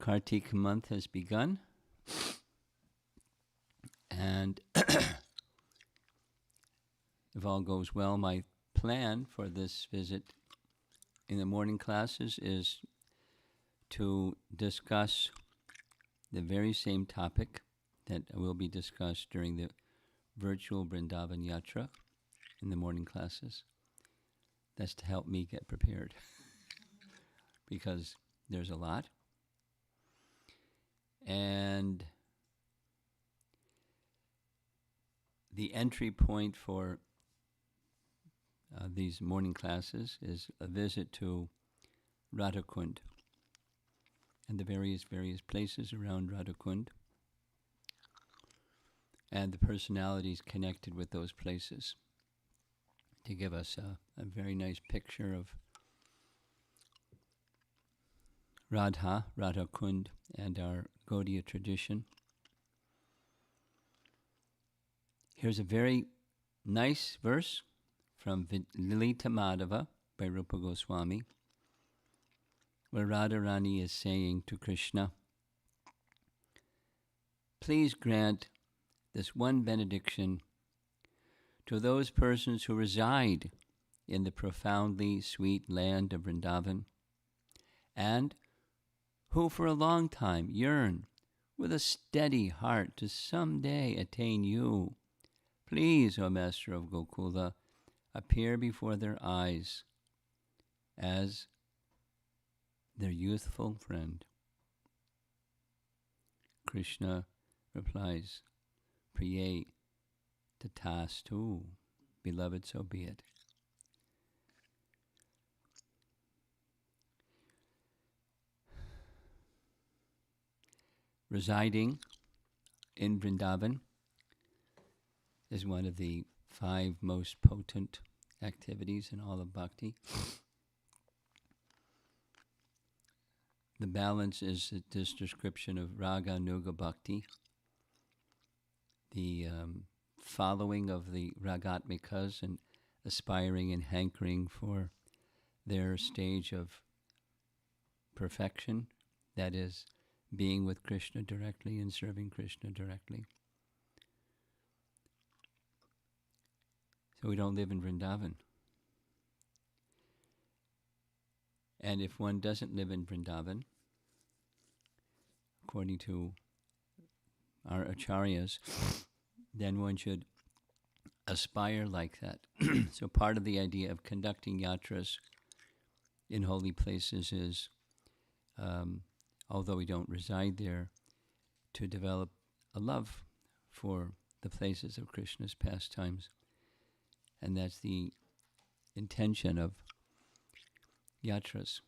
Kartik month has begun, and if all goes well, my plan for this visit in the morning classes is to discuss the very same topic that will be discussed during the virtual Vrindavan yatra in the morning classes. That's to help me get prepared because there's a lot. And the entry point for these morning classes is a visit to Radha Kunda and the various places around Radha Kunda and the personalities connected with those places to give us a very nice picture of Radha Kunda, and our Gaudiya tradition. Here's a very nice verse from Lilita Madhava by Rupa Goswami, where Radharani is saying to Krishna, please grant this one benediction to those persons who reside in the profoundly sweet land of Vrindavan and who for a long time yearn with a steady heart to someday attain you. Please, O Master of Gokula, appear before their eyes as their youthful friend. Krishna replies, Priye tatastu, beloved, so be it. Residing in Vrindavan is one of the 5 most potent activities in all of bhakti. The balance is this description of raga nuga bhakti, the following of the ragatmikas and aspiring and hankering for their stage of perfection, that is, being with Krishna directly and serving Krishna directly. So we don't live in Vrindavan. And if one doesn't live in Vrindavan, according to our acharyas, then one should aspire like that. So part of the idea of conducting yatras in holy places is, although we don't reside there, to develop a love for the places of Krishna's pastimes. And that's the intention of yatras.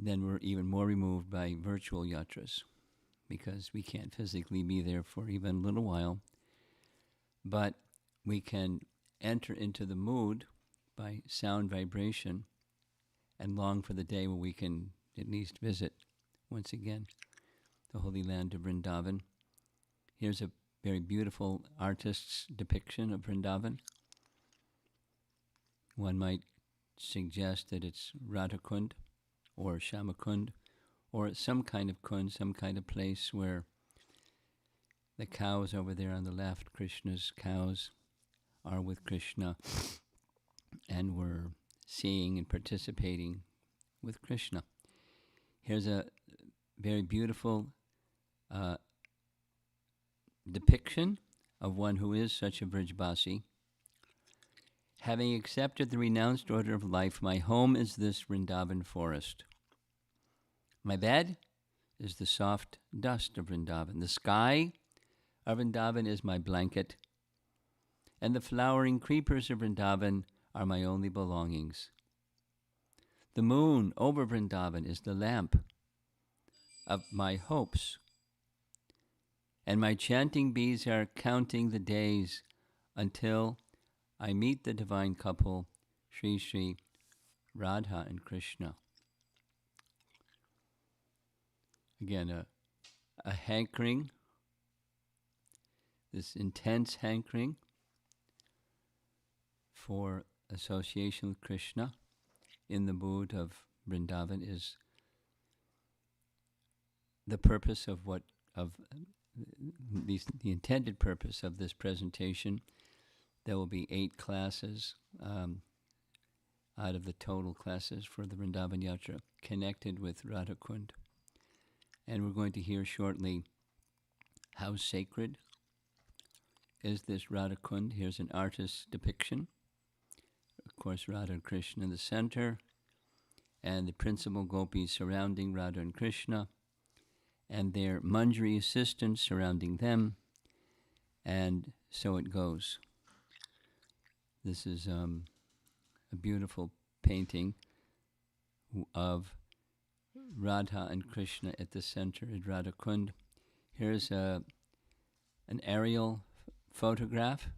Then we're even more removed by virtual yatras, because we can't physically be there for even a little while, but we can enter into the mood by sound vibration and long for the day when we can at least visit once again the holy land of Vrindavan. Here's a very beautiful artist's depiction of Vrindavan. One might suggest that it's Radha Kunda or Shamakund, or some kind of kund, some kind of place where the cows over there on the left, Krishna's cows, are with Krishna, and we're seeing and participating with Krishna. Here's a very beautiful depiction of one who is such a Vrijbasi. Having accepted the renounced order of life, my home is this Vrindavan forest. My bed is the soft dust of Vrindavan. The sky of Vrindavan is my blanket, and the flowering creepers of Vrindavan are my only belongings. The moon over Vrindavan is the lamp of my hopes, and my chanting bees are counting the days until I meet the divine couple, Sri Sri Radha and Krishna. Again, a hankering, this intense hankering for association with Krishna in the mood of Vrindavan is the purpose of the intended purpose of this presentation. There will be 8 classes out of the total classes for the Vrindavan Yatra connected with Radha Kund. And we're going to hear shortly how sacred is this Radha Kund. Here's an artist's depiction. Of course, Radha and Krishna in the center, and the principal gopis surrounding Radha and Krishna, and their manjari assistants surrounding them, and so it goes. This is a beautiful painting of Radha and Krishna at the center at Radha Kund. Here's an aerial photograph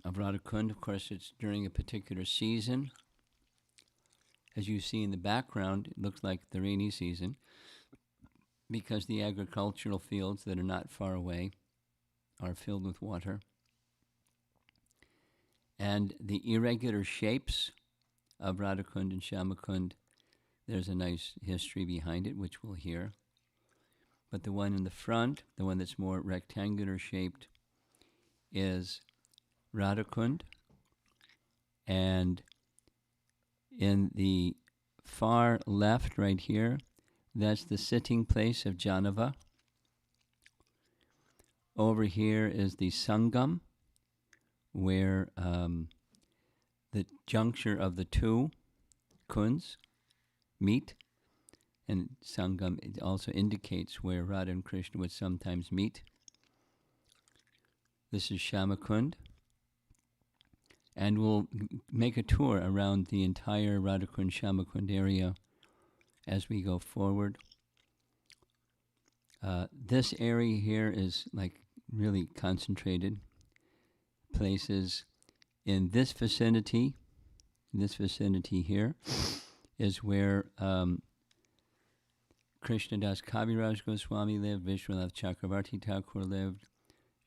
of Radha Kund. Of course, it's during a particular season. As you see in the background, it looks like the rainy season because the agricultural fields that are not far away are filled with water. And the irregular shapes of Radhakund and Shamakund, there's a nice history behind it, which we'll hear. But the one in the front, the one that's more rectangular shaped, is Radhakund. And in the far left, right here, that's the sitting place of Janava. Over here is the Sangam, where the juncture of the 2 kunds meet. And Sangam, it also indicates where Radha and Krishna would sometimes meet. This is Shamakund. And we'll make a tour around the entire Radhakund Shamakund area as we go forward. This area here is like really concentrated places. In this vicinity here, is where Krishnadas Kaviraj Goswami lived, Vishwanath Chakravarti Thakur lived,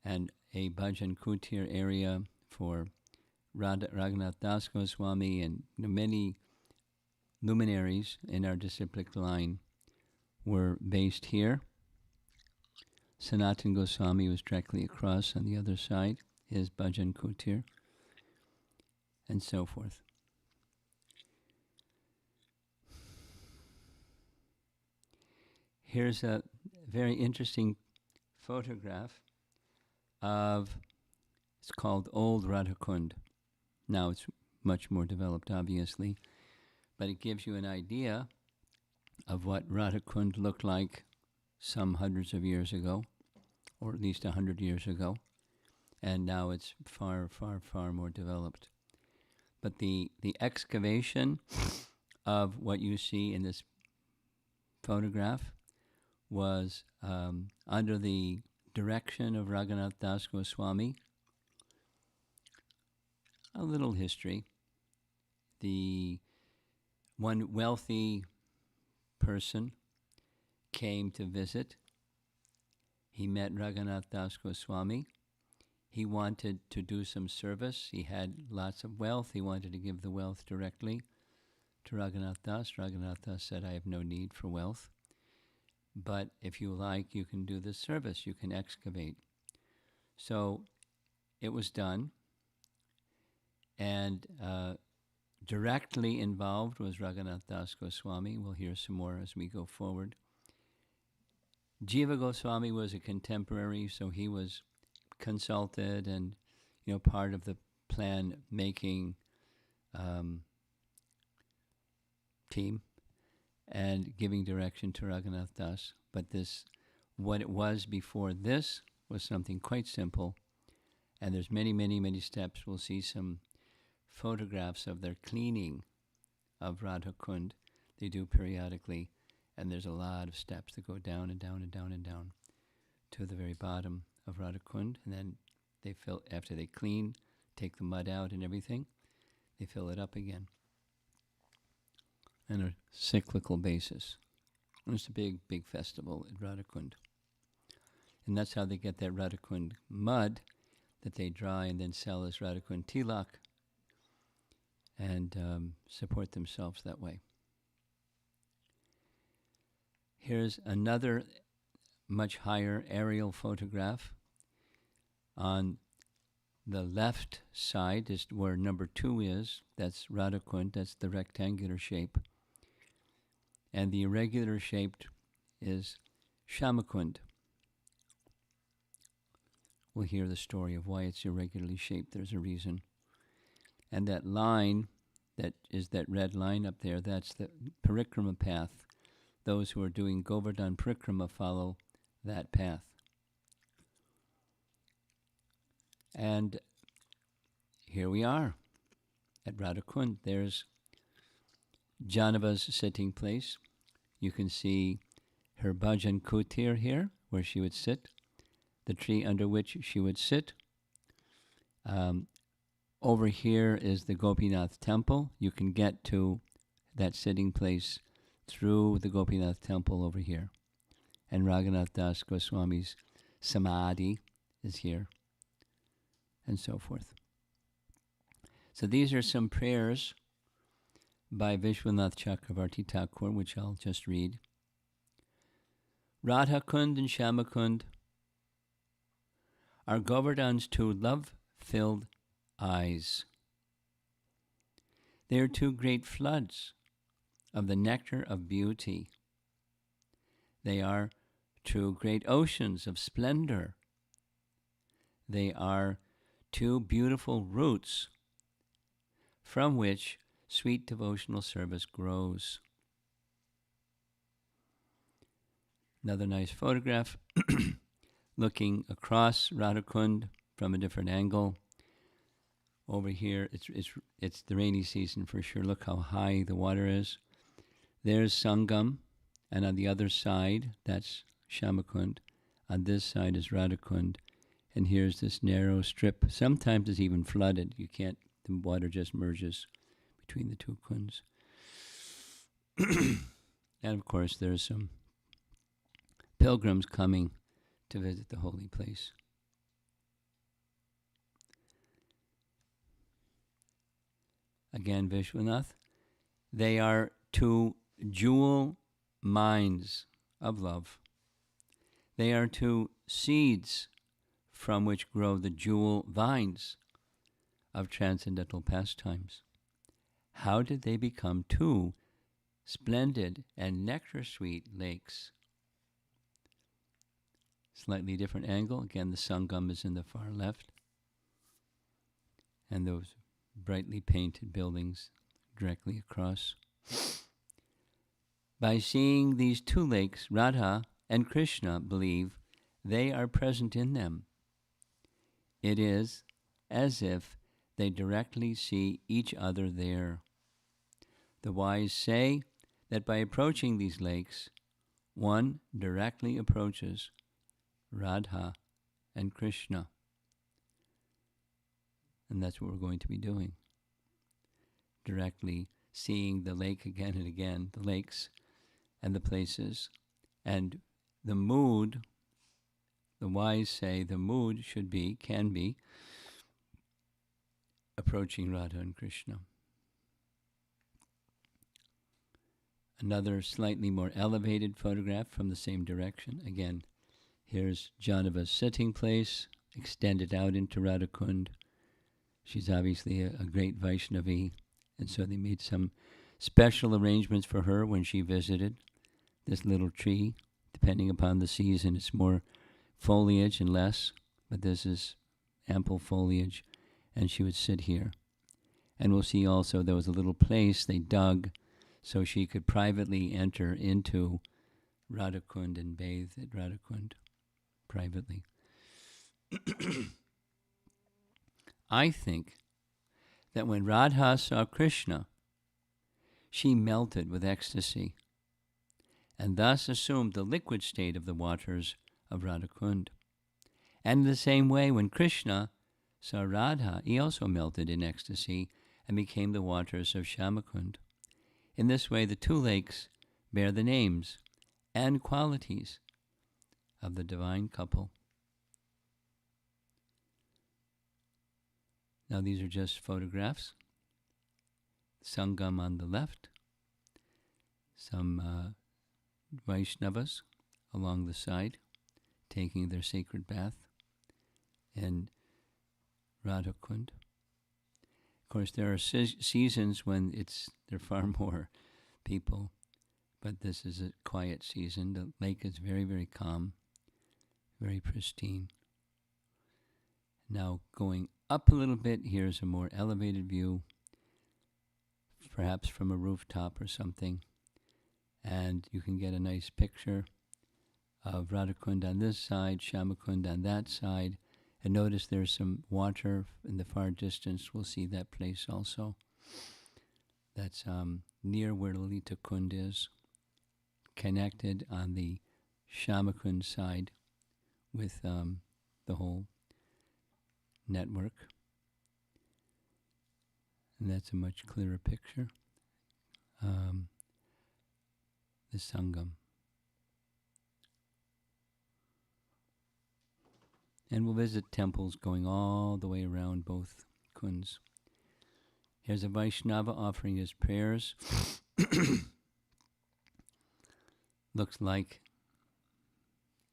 and a Bhajan Kutir area for Raghunath Das Goswami, and many luminaries in our disciplic line were based here. Sanatan Goswami was directly across on the other side, his Bhajan Kutir, and so forth. Here's a very interesting photograph of, it's called Old Radhakund. Now it's much more developed, obviously, but it gives you an idea of what Radhakund looked like some hundreds of years ago, or at least 100 years ago, and now it's far, far, far more developed. But the excavation of what you see in this photograph was under the direction of Raghunath Das Goswami. A little history. The one wealthy person came to visit. He met Raghunath Das Goswami. He wanted to do some service. He had lots of wealth. He wanted to give the wealth directly to Raghunath Das. Raghunath Das said, I have no need for wealth, but if you like, you can do this service. You can excavate. So it was done. And directly involved was Raghunath Das Goswami. We'll hear some more as we go forward. Jiva Goswami was a contemporary, so he was consulted and, part of the plan-making team and giving direction to Raghunath Das. But what it was before this was something quite simple. And there's many, many, many steps. We'll see some photographs of their cleaning of Radha Kund. They do periodically, and there's a lot of steps that go down and down and down and down to the very bottom of Radha Kund, and then they after they clean, take the mud out and everything, they fill it up again on a cyclical basis. And it's a big, big festival at Radha Kund. And that's how they get that Radha Kund mud that they dry and then sell as Radha Kund tilak, and support themselves that way. Here's another much higher aerial photograph. On the left side is where number 2 is. That's Radhakund. That's the rectangular shape. And the irregular shaped is Shamakund. We'll hear the story of why it's irregularly shaped. There's a reason. And that line, that is that red line up there, that's the parikrama path. Those who are doing Govardhan parikrama follow that path. And here we are at Radhakund. There's Janava's sitting place. You can see her bhajan kutir here, where she would sit, the tree under which she would sit. Over here is the Gopinath temple. You can get to that sitting place through the Gopinath temple over here. And Raghunath Das Goswami's samadhi is here, and so forth. So these are some prayers by Vishwanath Chakravarti Thakur, which I'll just read. Radha Kunda and Shamakund are Govardhan's 2 love-filled eyes. They are 2 great floods of the nectar of beauty. They are 2 great oceans of splendor. They are 2 beautiful roots from which sweet devotional service grows. Another nice photograph looking across Radhakund from a different angle. Over here, it's the rainy season for sure. Look how high the water is. There's Sangam, and on the other side, that's Shamakund. On this side is Radhakund, and here's this narrow strip. Sometimes it's even flooded. You can't, the water just merges between the 2 kunds. And of course, there's some pilgrims coming to visit the holy place. Again, Vishwanath. They are 2 jewel mines of love. They are 2 seeds from which grow the jewel vines of transcendental pastimes. How did they become 2 splendid and nectar-sweet lakes? Slightly different angle. Again, the Sangam is in the far left. And those brightly painted buildings directly across. By seeing these 2 lakes, Radha and Krishna believe they are present in them. It is as if they directly see each other there. The wise say that by approaching these lakes, one directly approaches Radha and Krishna. And that's what we're going to be doing. Directly seeing the lake again and again, the lakes and the places. And the mood, the wise say the mood should be, can be, approaching Radha and Krishna. Another slightly more elevated photograph from the same direction. Again, here's Janava's sitting place, extended out into Radhakund. She's obviously a great Vaishnavi, and so they made some special arrangements for her when she visited this little tree. Depending upon the season, it's more foliage and less, but this is ample foliage, and she would sit here. And we'll see also there was a little place they dug so she could privately enter into Radhakund and bathe at Radhakund privately. I think that when Radha saw Krishna, she melted with ecstasy and thus assumed the liquid state of the waters of Radhakund. And in the same way, when Krishna saw Radha, he also melted in ecstasy and became the waters of Shamakund. In this way, the 2 lakes bear the names and qualities of the divine couple. Now these are just photographs. Sangam on the left, some Vaishnavas along the side, taking their sacred bath, and Radha Kund. Of course, there are seasons when there are far more people, but this is a quiet season. The lake is very, very calm, very pristine. Now going up a little bit, here's a more elevated view, perhaps from a rooftop or something, and you can get a nice picture of Radhakund on this side, Shamakund on that side, and notice there's some water in the far distance. We'll see that place also. That's near where Lalita Kund is, connected on the Shamakund side with the whole network. And that's a much clearer picture. The Sangam. And we'll visit temples going all the way around both kunds. Here's a Vaishnava offering his prayers. Looks like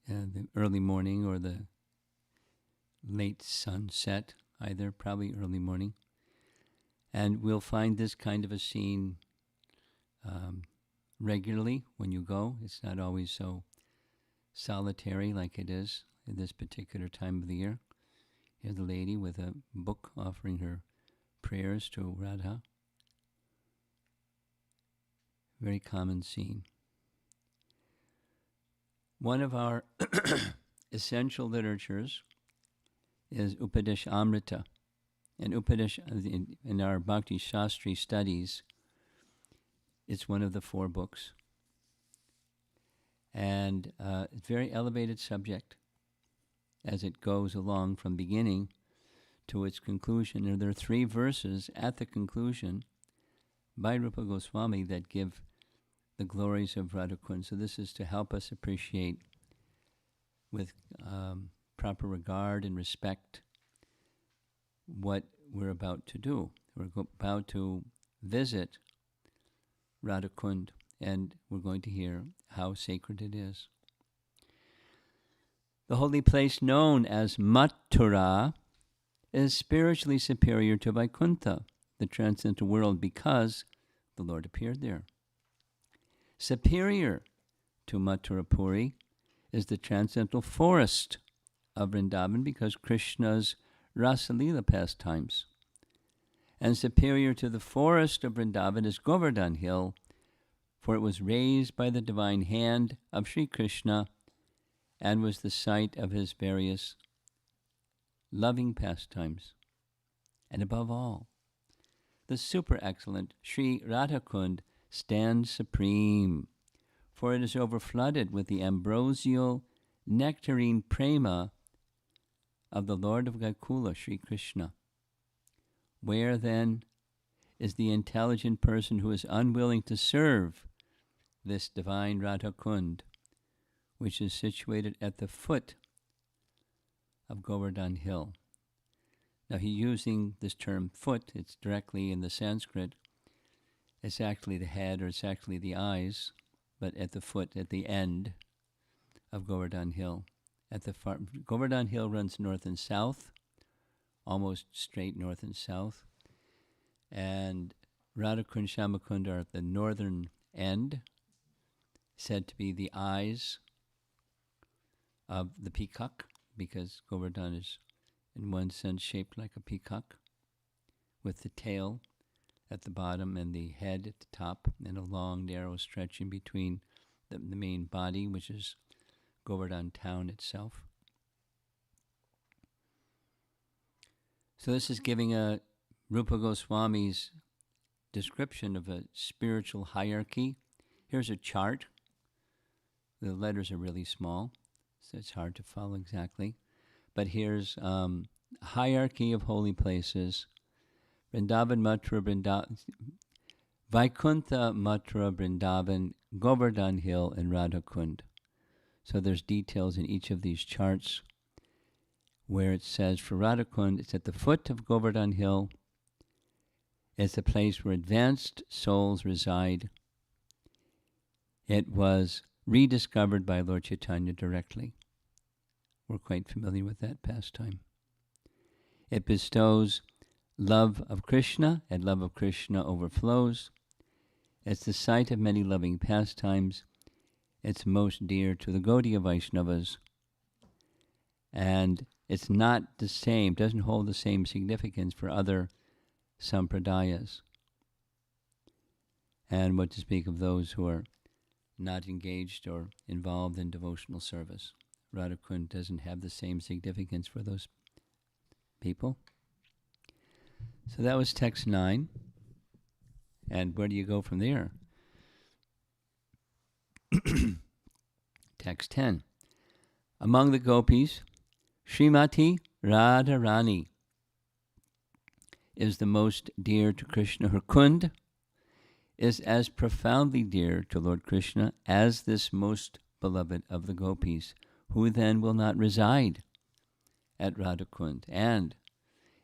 the early morning or the late sunset, either, probably early morning. And we'll find this kind of a scene regularly when you go. It's not always so solitary like it is at this particular time of the year. Here's a lady with a book offering her prayers to Radha. Very common scene. One of our essential literatures is Upadesh Amrita. And Upadesh, in our Bhakti Shastri studies, it's one of the 4 books. And it's a very elevated subject as it goes along from beginning to its conclusion. And there are 3 verses at the conclusion by Rupa Goswami that give the glories of Radhakund. So this is to help us appreciate with proper regard and respect what we're about to do. We're about to visit Radhakund, and we're going to hear how sacred it is. The holy place known as Mathura is spiritually superior to Vaikuntha, the transcendental world, because the Lord appeared there. Superior to Mathura Puri is the transcendental forest of Vrindavan, because Krishna's Rasalila pastimes. And superior to the forest of Vrindavan is Govardhan Hill, for it was raised by the divine hand of Sri Krishna and was the site of his various loving pastimes. And above all, the super excellent Sri Radhakund stands supreme, for it is overflooded with the ambrosial nectarine prema of the Lord of Gokula, Sri Krishna. Where, then, is the intelligent person who is unwilling to serve this divine Radhakund, which is situated at the foot of Govardhan Hill? Now, he's using this term foot. It's directly in the Sanskrit. It's actually the head, or it's actually the eyes, but at the foot, at the end of Govardhan Hill. Govardhan Hill runs north and south, almost straight north and south. And Radhakund and Shamakund are at the northern end, said to be the eyes of the peacock, because Govardhan is in one sense shaped like a peacock, with the tail at the bottom and the head at the top, and a long narrow stretch in between the main body, which is Govardhan town itself. So this is giving a Rupa Goswami's description of a spiritual hierarchy. Here's a chart. The letters are really small, so it's hard to follow exactly. But here's hierarchy of holy places. Vrindavan, Mathura, Vaikuntha, Mathura, Vrindavan, Govardhan Hill, and Radhakund. So there's details in each of these charts where it says for Radhakund, it's at the foot of Govardhan Hill. It's a place where advanced souls reside. It was rediscovered by Lord Chaitanya directly. We're quite familiar with that pastime. It bestows love of Krishna, and love of Krishna overflows. It's the site of many loving pastimes. It's most dear to the Gaudiya Vaishnavas. And it's not the same, doesn't hold the same significance for other sampradayas. And what to speak of those who are not engaged or involved in devotional service. Radhakund doesn't have the same significance for those people. So that was text 9. And where do you go from there? Text 10. Among the gopis, Srimati Radharani is the most dear to Krishna. Her Kund is as profoundly dear to Lord Krishna as this most beloved of the gopis, who then will not reside at Radhakund, and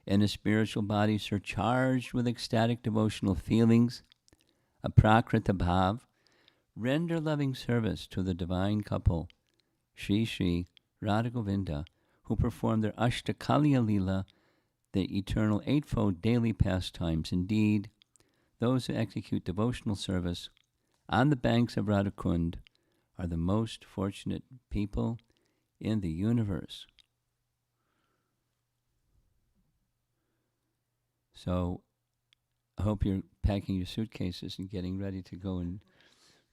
in a spiritual body surcharged with ecstatic devotional feelings, a prakrita bhav, render loving service to the divine couple, Shri Shri Radha Govinda, who perform their Ashtakaliya Leela, the eternal eightfold daily pastimes. Indeed, those who execute devotional service on the banks of Radhakund are the most fortunate people in the universe. So I hope you're packing your suitcases and getting ready to go and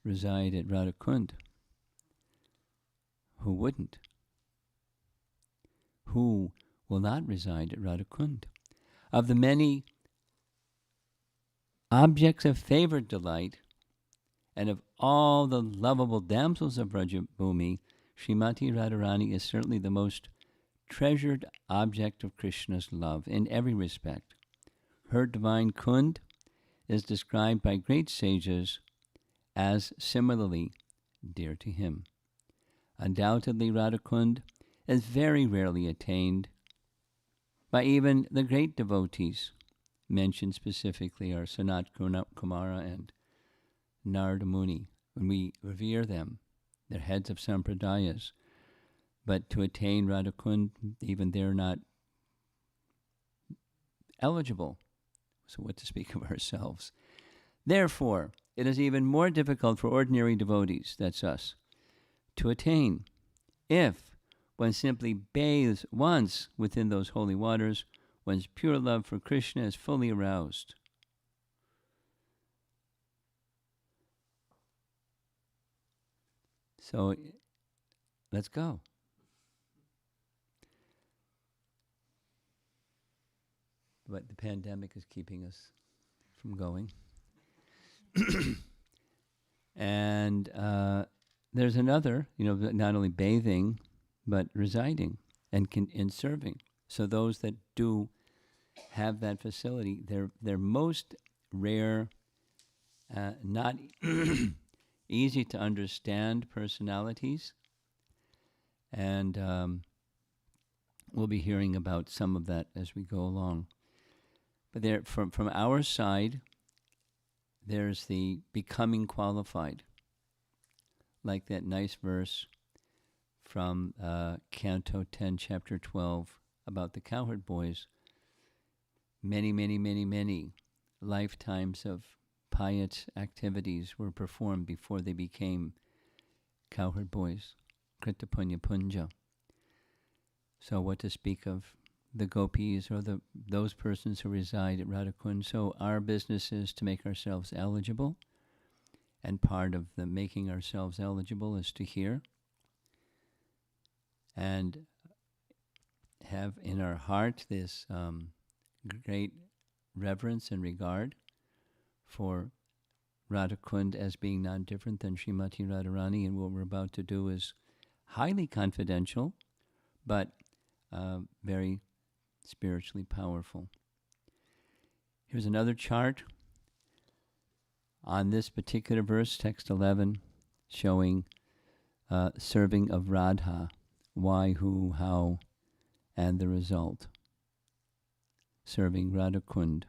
reside at Radhakund. Who wouldn't? Who will not reside at Radhakund? Of the many objects of favored delight, and of all the lovable damsels of Brajabhumi, Srimati Radharani is certainly the most treasured object of Krishna's love in every respect. Her divine Kund is described by great sages as similarly dear to him. Undoubtedly, Radhakund is very rarely attained by even the great devotees. Mentioned specifically are Sanat Kumara and Narada Muni. When we revere them, they're heads of sampradayas. But to attain Radhakund, even they're not eligible. So what to speak of ourselves? Therefore, it is even more difficult for ordinary devotees, that's us, to attain. If one simply bathes once within those holy waters, one's pure love for Krishna is fully aroused. So, let's go. But the pandemic is keeping us from going. And there's another, not only bathing, but residing and serving. So those that do have that facility, they're most rare, not easy to understand personalities, and we'll be hearing about some of that as we go along. But there, from our side, there's the becoming qualified, like that nice verse from Canto 10, Chapter 12, about the cowherd boys. Many, many, many, many lifetimes of pious activities were performed before they became cowherd boys. Krita Punya Punja. So what to speak of the gopis or those persons who reside at Radhakund. So our business is to make ourselves eligible, and part of the making ourselves eligible is to hear and have in our heart this great reverence and regard for Radhakund as being not different than Srimati Radharani, and what we're about to do is highly confidential, but very spiritually powerful. Here's another chart on this particular verse, text 11, showing serving of Radha, why, who, how, and the result. Serving Radhakund.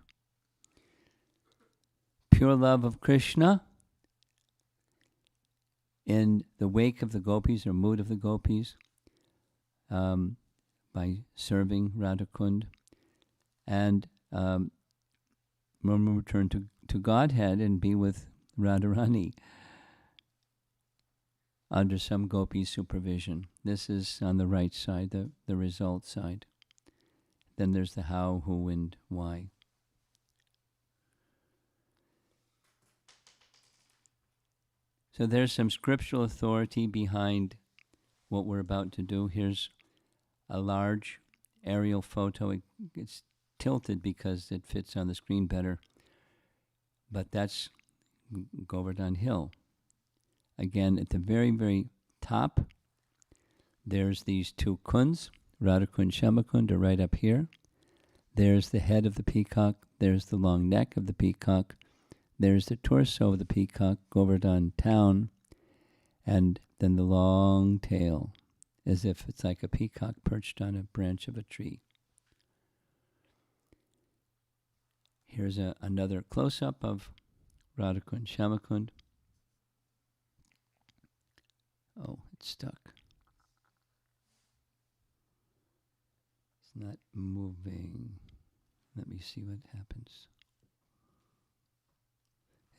Pure love of Krishna in the wake of the gopis or mood of the gopis, by serving Radhakund, and return to Godhead and be with Radharani under some gopi supervision. This is on the right side, the result side. Then there's the how, who, and why. So there's some scriptural authority behind what we're about to do. Here's a large aerial photo. It's tilted because it fits on the screen better. But that's Govardhan Hill. Again, at the very, very top, there's these two kunds. Radhakund and Shamakund are right up here. There's the head of the peacock. There's the long neck of the peacock. There's the torso of the peacock, Govardhan town, and then the long tail, as if it's like a peacock perched on a branch of a tree. Here's another close-up of Radhakund and Shamakund. Oh, it's stuck. It's not moving. Let me see what happens.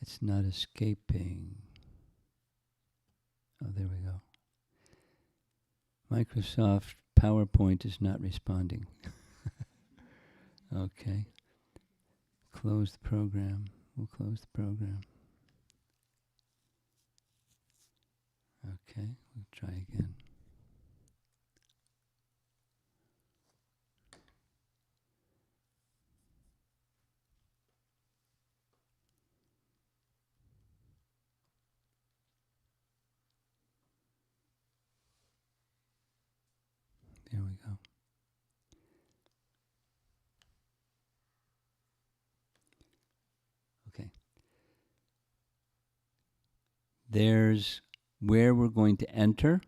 It's not escaping. Oh, there we go. Microsoft PowerPoint is not responding. Okay. Close the program. We'll close the program. Okay, we'll try again. There we go. Okay. There's where we're going to enter.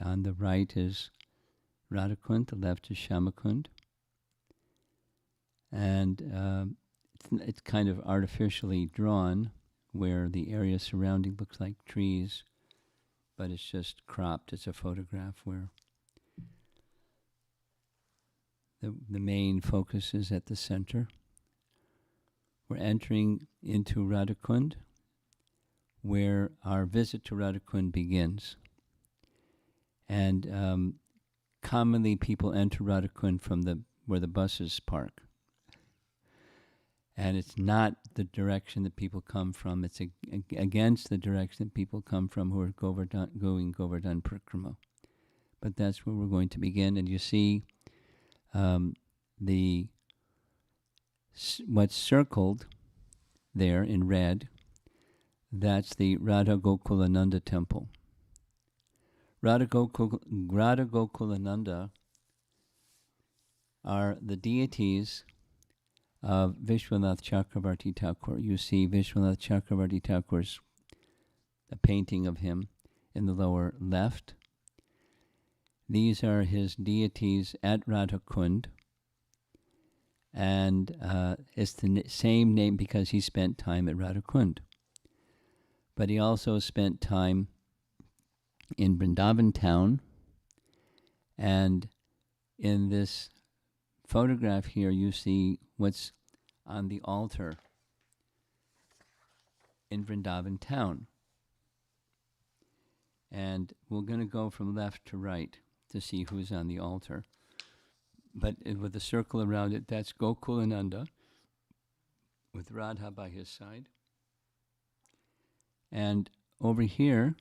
On the right is Radhakund, the left is Shamakund. And it's kind of artificially drawn where the area surrounding looks like trees, but it's just cropped. It's a photograph where the main focus is at the center. We're entering into Radhakund, where our visit to Radhakund begins. And commonly people enter Radhakund from where the buses park. And it's not the direction that people come from. It's against the direction that people come from who are going Govardhan Parikrama. But that's where we're going to begin. And you see what's circled there in red, that's the Radha Gokulananda temple. Radha Gokulananda are the deities of Vishwanath Chakravarti Thakur. You see Vishwanath Chakravarti Thakur's a painting of him in the lower left. These are his deities at Radhakund. And it's the same name because he spent time at Radhakund. But he also spent time in Vrindavan town. And in this photograph here, you see what's on the altar in Vrindavan town. And we're going to go from left to right to see who's on the altar. But with a circle around it, that's Gokulananda with Radha by his side. And over here,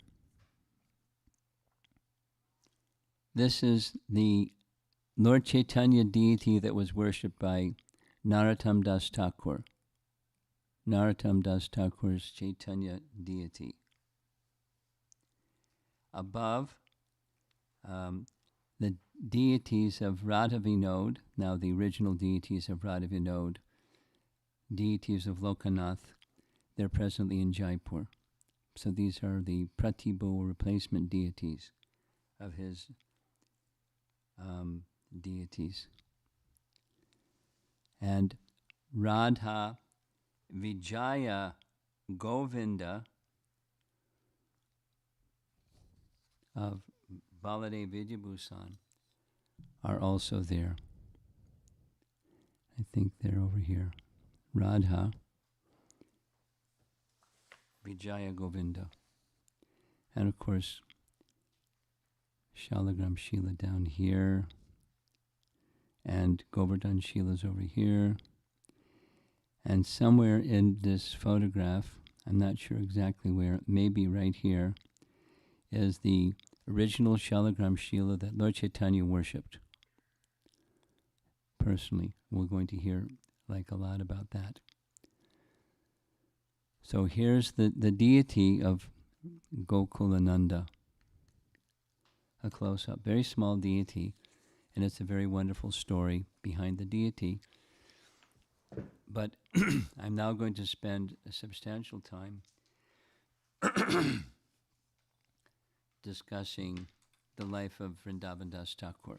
this is the Lord Chaitanya deity that was worshipped by Narottam Das Thakur. Narottam Das Thakur's Chaitanya deity. Above, the deities of Radha Vinod, now the original deities of Radha Vinod, deities of Lokanath, they're presently in Jaipur. So these are the Pratibhu replacement deities of his deities. And Radha Vijaya Govinda of Baladev Vidyabhusan are also there. I think they're over here. Radha, Vijaya Govinda, and of course Shalagram Shila down here, and Govardhan Shila's over here. And somewhere in this photograph, I'm not sure exactly where, maybe right here, is the original Shalagram Shila that Lord Chaitanya worshipped. Personally, we're going to hear like a lot about that. So here's the deity of Gokulananda. A close-up, very small deity, and it's a very wonderful story behind the deity. But I'm now going to spend a substantial time discussing the life of Vrindavan Das Thakur,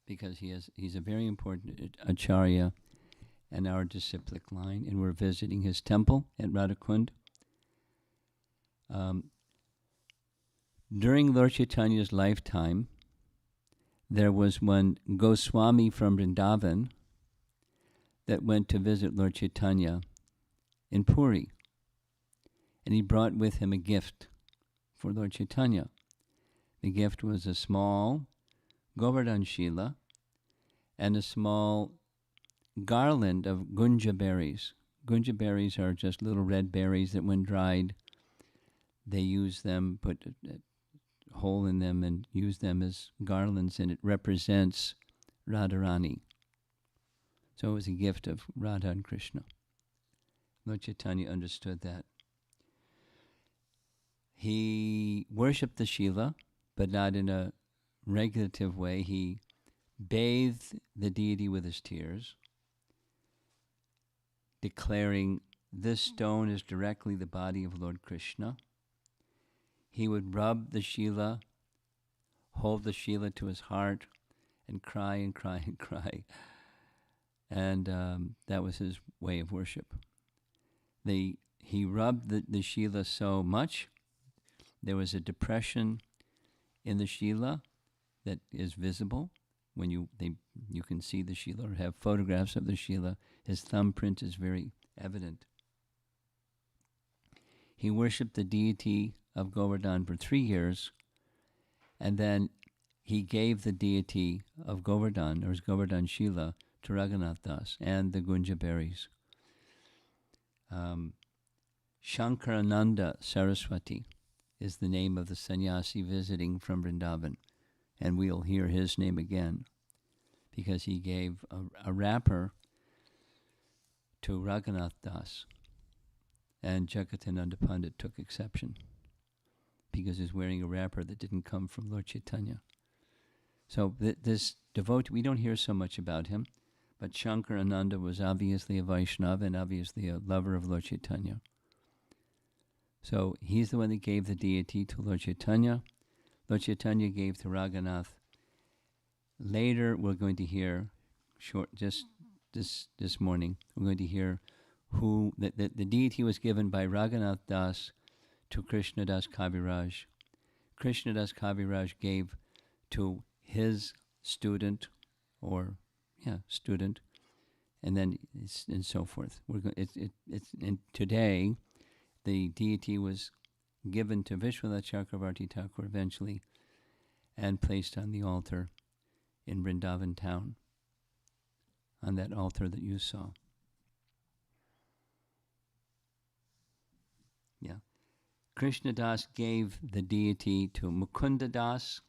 because he's a very important acharya in our disciplic line, and we're visiting his temple at Radha Kunda. During Lord Chaitanya's lifetime, there was one Goswami from Vrindavan that went to visit Lord Chaitanya in Puri. And he brought with him a gift for Lord Chaitanya. The gift was a small Govardhan Shila and a small garland of gunja berries. Gunja berries are just little red berries that when dried, they use them, put a hole in them and use them as garlands, and it represents Radharani. So it was a gift of Radha and Krishna. Lord Chaitanya understood that. He worshipped the Shila, but not in a regulative way. He bathed the deity with his tears, declaring, "This stone is directly the body of Lord Krishna." He would rub the Shila, hold the Shila to his heart, and cry and cry and cry. And that was his way of worship. He rubbed the Shila so much, there was a depression in the Shila that is visible when you can see the Shila or have photographs of the Shila. His thumbprint is very evident. He worshipped the deity of Govardhan for 3 years, and then he gave the deity of Govardhan, or his Govardhan Shila, to Raghunath Das and the Gunja berries. Shankarananda Saraswati is the name of the sannyasi visiting from Vrindavan, and we'll hear his name again because he gave a wrapper to Raghunath Das, and Jagatananda Pandit took exception because he's wearing a wrapper that didn't come from Lord Chaitanya. So this devotee, we don't hear so much about him, but Shankarananda was obviously a Vaishnava and obviously a lover of Lord Chaitanya. So he's the one that gave the deity to Lord Chaitanya. Lord Chaitanya gave to Raghunath. Later, we're going to hear, just this morning, we're going to hear who the deity was given by Raghunath Das to Krishnadas Kaviraj. Krishnadas Kaviraj gave to his student, and then and so forth. And today, the deity was given to Vishwanath Chakravarti Thakur eventually, and placed on the altar in Vrindavan town, on that altar that you saw. Yeah. Krishna Das gave the deity to Mukunda Das.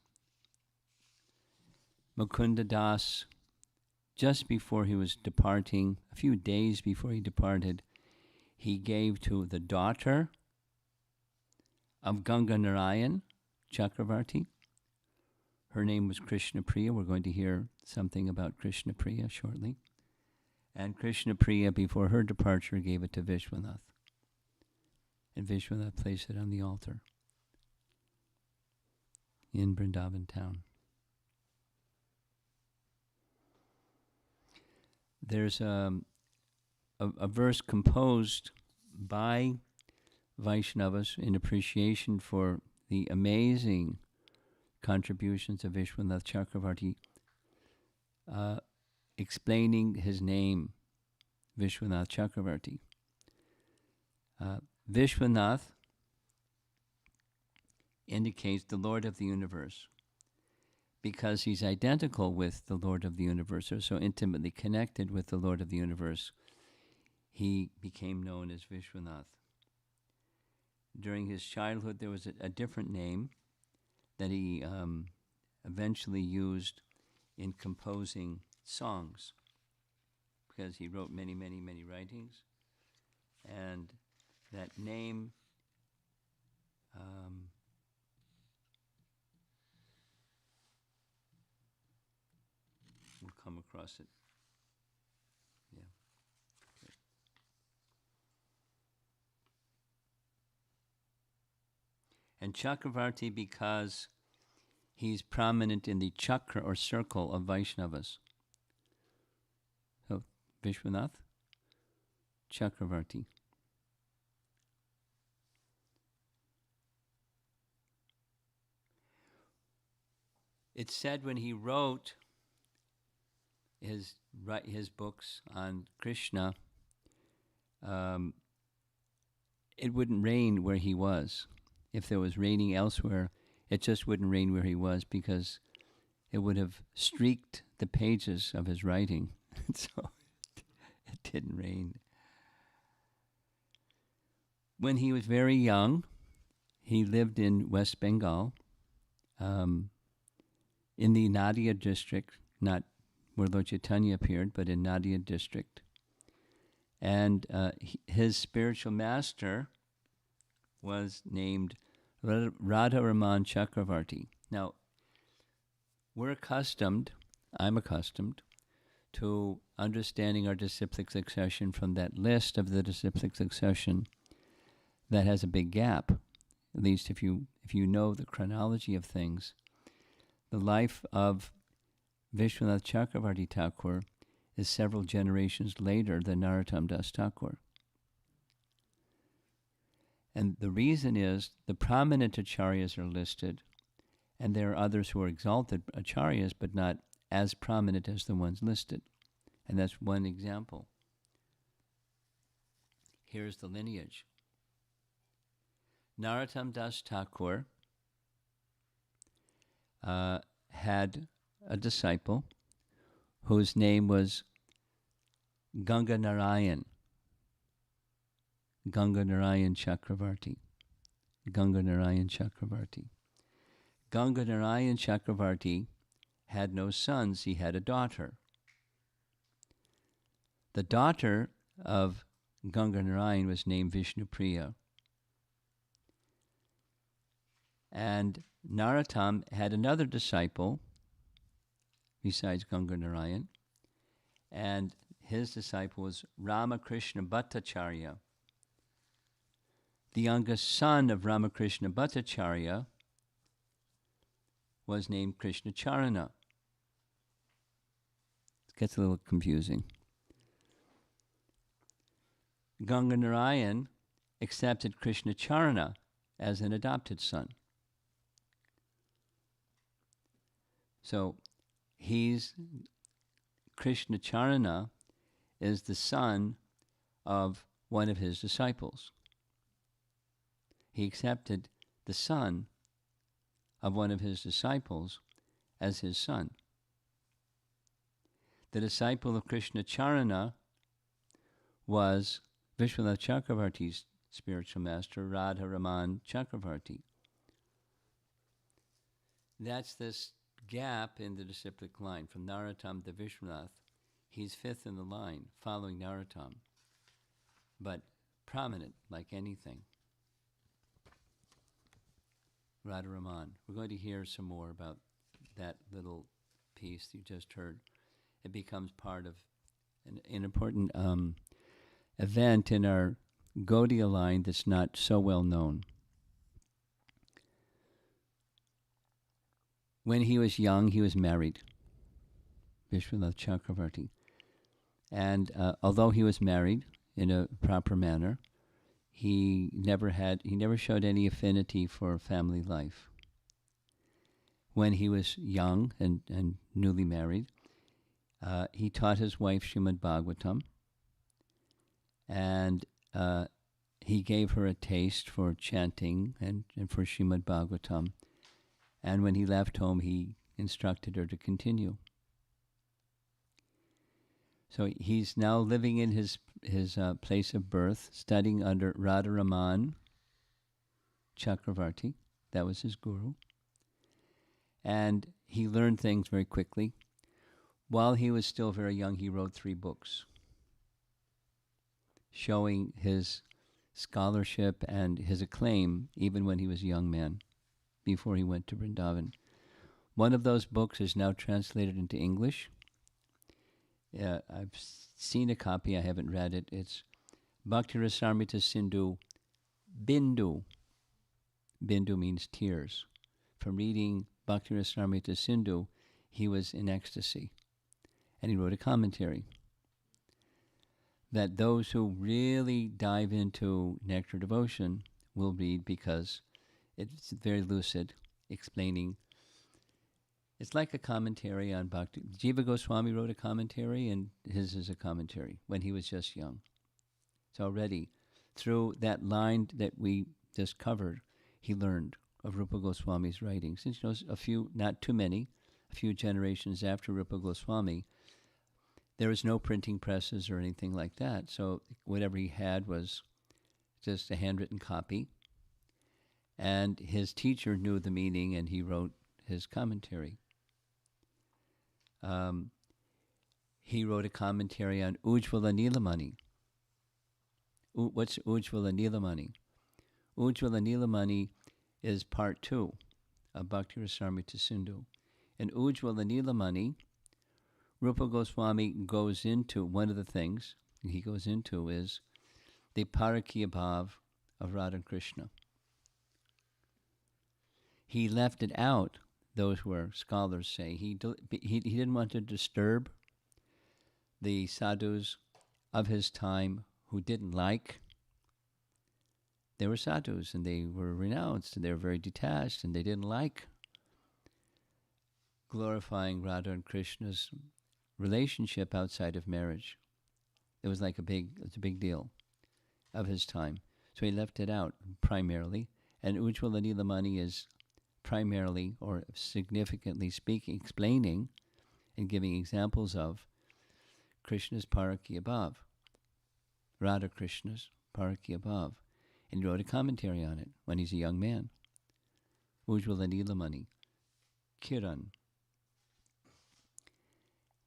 Mukunda Das, just before he was departing, a few days before he departed, he gave to the daughter of Ganga Narayan Chakravarti. Her name was Krishna Priya. We're going to hear something about Krishna Priya shortly. And Krishna Priya, before her departure, gave it to Vishwanath. And Vishwanath placed it on the altar in Vrindavan town. There's a verse composed by Vaishnavas in appreciation for the amazing contributions of Vishwanath Chakravarti, explaining his name, Vishwanath Chakravarti. Vishwanath indicates the Lord of the universe because he's identical with the Lord of the universe, or so intimately connected with the Lord of the universe. He became known as Vishwanath. During his childhood, there was a different name that he eventually used in composing songs, because he wrote many, many, many writings. And that name we'll come across it. Yeah. Okay. And Chakravarti because he's prominent in the chakra or circle of Vaishnavas. So Vishwanath Chakravarti. It's said when he wrote his books on Krishna, it wouldn't rain where he was. If there was raining elsewhere, it just wouldn't rain where he was, because it would have streaked the pages of his writing. So it didn't rain. When he was very young, he lived in West Bengal, in the Nadia district, not where Lord Chaitanya appeared, but in Nadia district. And his spiritual master was named Radhakund Chakravarti. Now, I'm accustomed to understanding our disciplic succession from that list of the disciplic succession that has a big gap. At least if you know the chronology of things. The life of Vishwanath Chakravarti Thakur is several generations later than Narottam Das Thakur. And the reason is the prominent acharyas are listed, and there are others who are exalted acharyas, but not as prominent as the ones listed. And that's one example. Here's the lineage. Narottam Das Thakur had a disciple whose name was Ganga Narayan Chakravarti. Ganga Narayan Chakravarti had no sons, he had a daughter. The daughter of Ganga Narayan was named Vishnupriya. And Narottam had another disciple besides Ganga Narayan, and his disciple was Ramakrishna Bhattacharya. The youngest son of Ramakrishna Bhattacharya was named Krishna Charana. It gets a little confusing. Ganga Narayan accepted Krishna Charana as an adopted son. So Krishna Charana is the son of one of his disciples. He accepted the son of one of his disciples as his son. The disciple of Krishna Charana was Vishwanath Chakravarti's spiritual master, Radhakund Chakravarti. That's this gap in the disciplic line from Narottam to Vishwanath. He's fifth in the line, following Narottam, but prominent like anything. Radharaman. We're going to hear some more about that little piece you just heard. It becomes part of an important event in our Gaudiya line that's not so well known. When he was young, he was married, Vishwanath Chakravarti. And although he was married in a proper manner, he never showed any affinity for family life. when he was young and newly married, he taught his wife Srimad Bhagavatam, and he gave her a taste for chanting and for Srimad Bhagavatam. And when he left home, he instructed her to continue. So he's now living in his place of birth, studying under Radharaman Chakravarti. That was his guru. And he learned things very quickly. While he was still very young, he wrote 3 books showing his scholarship and his acclaim even when he was a young man, before he went to Vrindavan. One of those books is now translated into English. I've seen a copy, I haven't read it. It's Bhakti Rasamrita Sindhu Bindu. Bindu means tears. From reading Bhakti Rasamrita Sindhu, he was in ecstasy. And he wrote a commentary that those who really dive into nectar devotion will read, because it's very lucid, explaining. It's like a commentary on Bhakti. Jiva Goswami wrote a commentary, and his is a commentary when he was just young. So already, through that line that we just covered, he learned of Rupa Goswami's writings. And a few, not too many, a few generations after Rupa Goswami, there was no printing presses or anything like that. So whatever he had was just a handwritten copy. And his teacher knew the meaning, and he wrote his commentary. He wrote a commentary on Ujjvala Nilamani. What's Ujjvala Nilamani? Ujjvala Nilamani is part 2 of Bhakti Rasamrita Sindhu. In Ujjvala Nilamani, Rupa Goswami goes into, one of the things he goes into is the Parakya Bhav of Radha and Krishna. He left it out, those where scholars say. He didn't want to disturb the sadhus of his time who didn't like. They were sadhus, and they were renounced, and they were very detached, and they didn't like glorifying Radha and Krishna's relationship outside of marriage. It was like a big deal of his time. So he left it out primarily. And Ujjvala Nilamani is primarily, or significantly speaking, explaining and giving examples of Krishna's Parakya Bhav, Radha Krishna's Parakya Bhav. And he wrote a commentary on it when he's a young man. Ujjvala Nilamani, Kiran.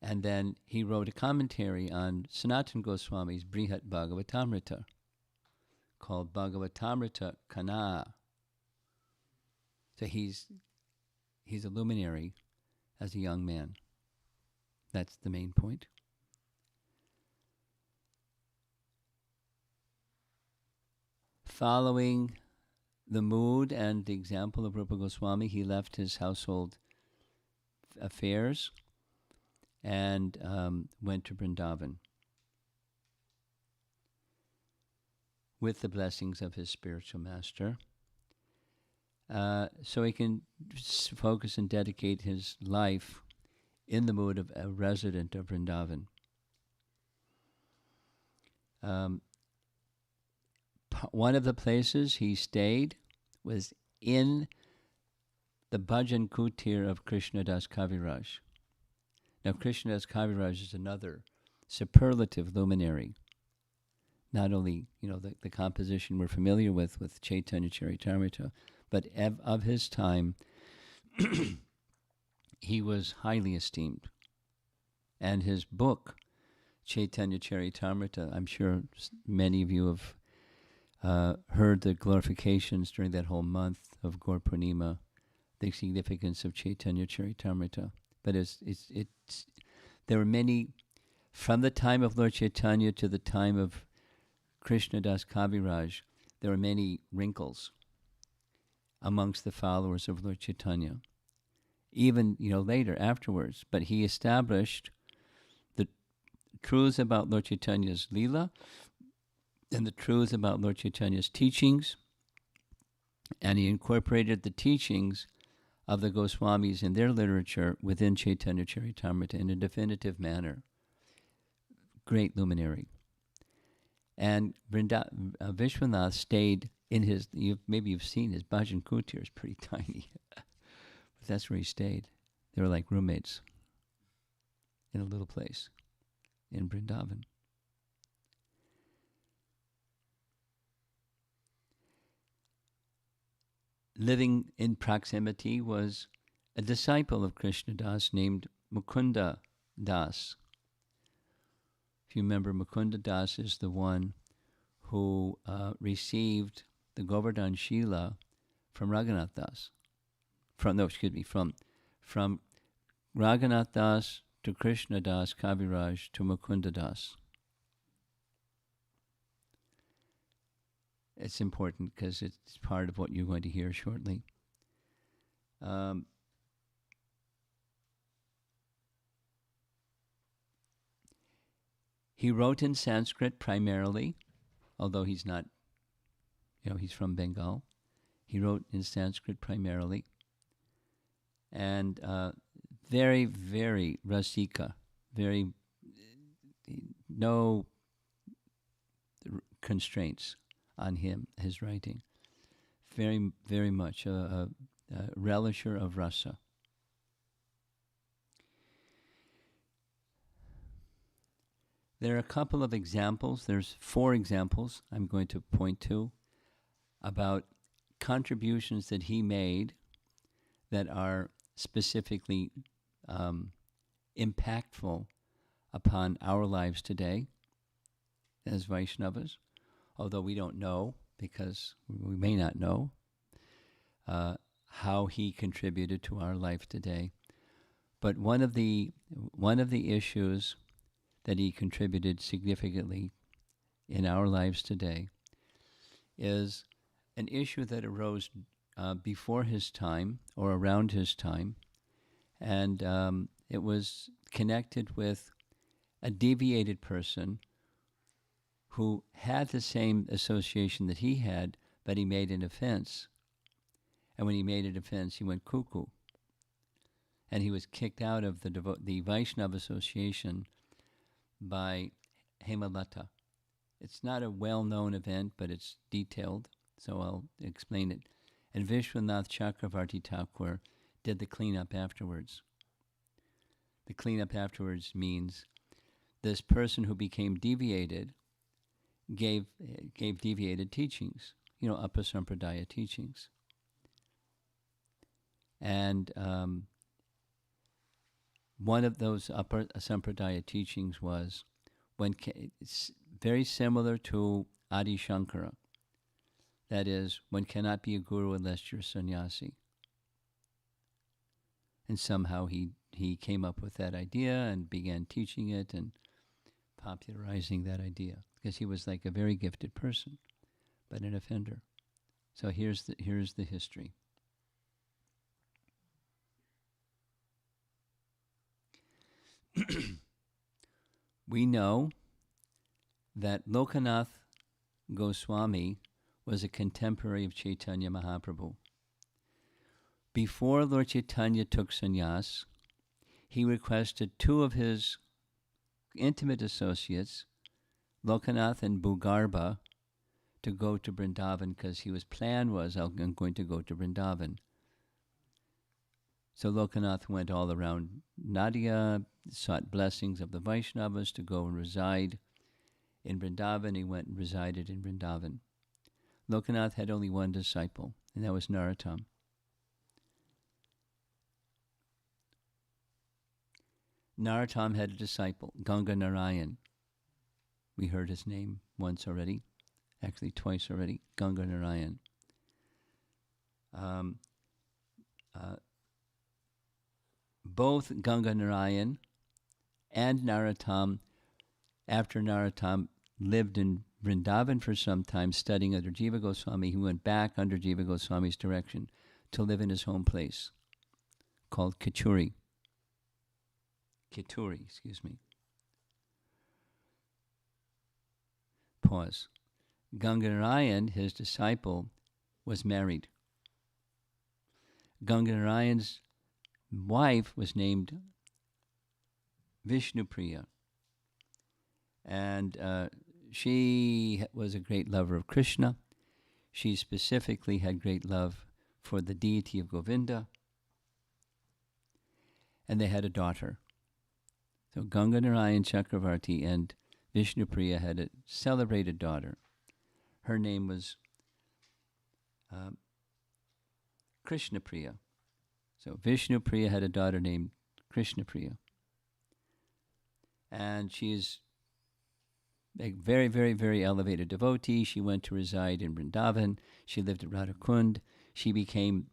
And then he wrote a commentary on Sanatana Goswami's Brihat Bhagavatamrita, called Bhagavatamrita Kana. So he's a luminary as a young man. That's the main point. Following the mood and the example of Rupa Goswami, he left his household affairs and went to Vrindavan with the blessings of his spiritual master, so he can focus and dedicate his life in the mood of a resident of Vrindavan. One of the places he stayed was in the Bhajan Kutir of Krishnadas Kaviraj. Now, Krishnadas Kaviraj is another superlative luminary. Not only, the composition we're familiar with Chaitanya Charitamrita, but of his time, he was highly esteemed. And his book, Chaitanya Charitamrita, I'm sure many of you have heard the glorifications during that whole month of Gaur Purnima, the significance of Chaitanya Charitamrita. But there were many, from the time of Lord Chaitanya to the time of Krishnadas Kaviraj, there were many wrinkles amongst the followers of Lord Chaitanya. Even, later, afterwards. But he established the truths about Lord Chaitanya's Leela and the truths about Lord Chaitanya's teachings, and he incorporated the teachings of the Goswamis in their literature within Chaitanya Charitamrita in a definitive manner. Great luminary. And Vishwanath stayed in his, maybe you've seen his bhajan kutir is pretty tiny. But that's where he stayed. They were like roommates in a little place in Vrindavan. Living in proximity was a disciple of Krishna Das named Mukunda Das. If you remember, Mukunda Das is the one who received the Govardhan Shila from Raghunath Das. From Raghunath Das to Krishna Das Kaviraj to Mukunda Das. It's important because it's part of what you're going to hear shortly. He wrote in Sanskrit primarily, although he's not, he's from Bengal. He wrote in Sanskrit primarily. And very, very rasika, no constraints on his writing. Very, very much a relisher of rasa. There are a couple of examples. There's 4 examples I'm going to point to about contributions that he made that are specifically impactful upon our lives today as Vaishnavas, although we don't know, because we may not know how he contributed to our life today. But one of the issues that he contributed significantly in our lives today is an issue that arose before his time or around his time, and it was connected with a deviated person who had the same association that he had, but he made an offense. And when he made an offense, he went cuckoo. And he was kicked out of the Vaishnava Association by Hemalata. It's not a well-known event, but it's detailed, so I'll explain it. And Vishwanath Chakravarti Thakur did the cleanup afterwards. The cleanup afterwards means this person who became deviated gave deviated teachings, Upper Sampradaya teachings. And one of those Upper Sampradaya teachings was it's very similar to Adi Shankara. That is, one cannot be a guru unless you're a sannyasi. And somehow he came up with that idea and began teaching it and popularizing that idea, because he was like a very gifted person, but an offender. So here's the history. We know that Lokanath Goswami was a contemporary of Chaitanya Mahaprabhu. Before Lord Chaitanya took sannyas, he requested 2 of his intimate associates, Lokanath and Bhugarbha, to go to Vrindavan, because his plan was, I'm going to go to Vrindavan. So Lokanath went all around Nadia, sought blessings of the Vaishnavas to go and reside in Vrindavan. He went and resided in Vrindavan. Lokanath had only one disciple, and that was Narottam. Narottam had a disciple, Ganga Narayan. We heard his name once already, actually twice already, Ganga Narayan. Both Ganga Narayan and Narottam, after Narottam lived in Vrindavan for some time studying under Jiva Goswami, he went back under Jiva Goswami's direction to live in his home place called Kituri. Pause. Ganga Narayan, his disciple, was married. Ganga Narayan's wife was named Vishnupriya, and she was a great lover of Krishna. She specifically had great love for the deity of Govinda, and they had a daughter. So Ganga Narayan Chakravarti and Vishnupriya had a celebrated daughter. Her name was Krishnapriya. So Vishnupriya had a daughter named Krishnapriya. And she is a very, very, very elevated devotee. She went to reside in Vrindavan. She lived at Radha Kunda. She became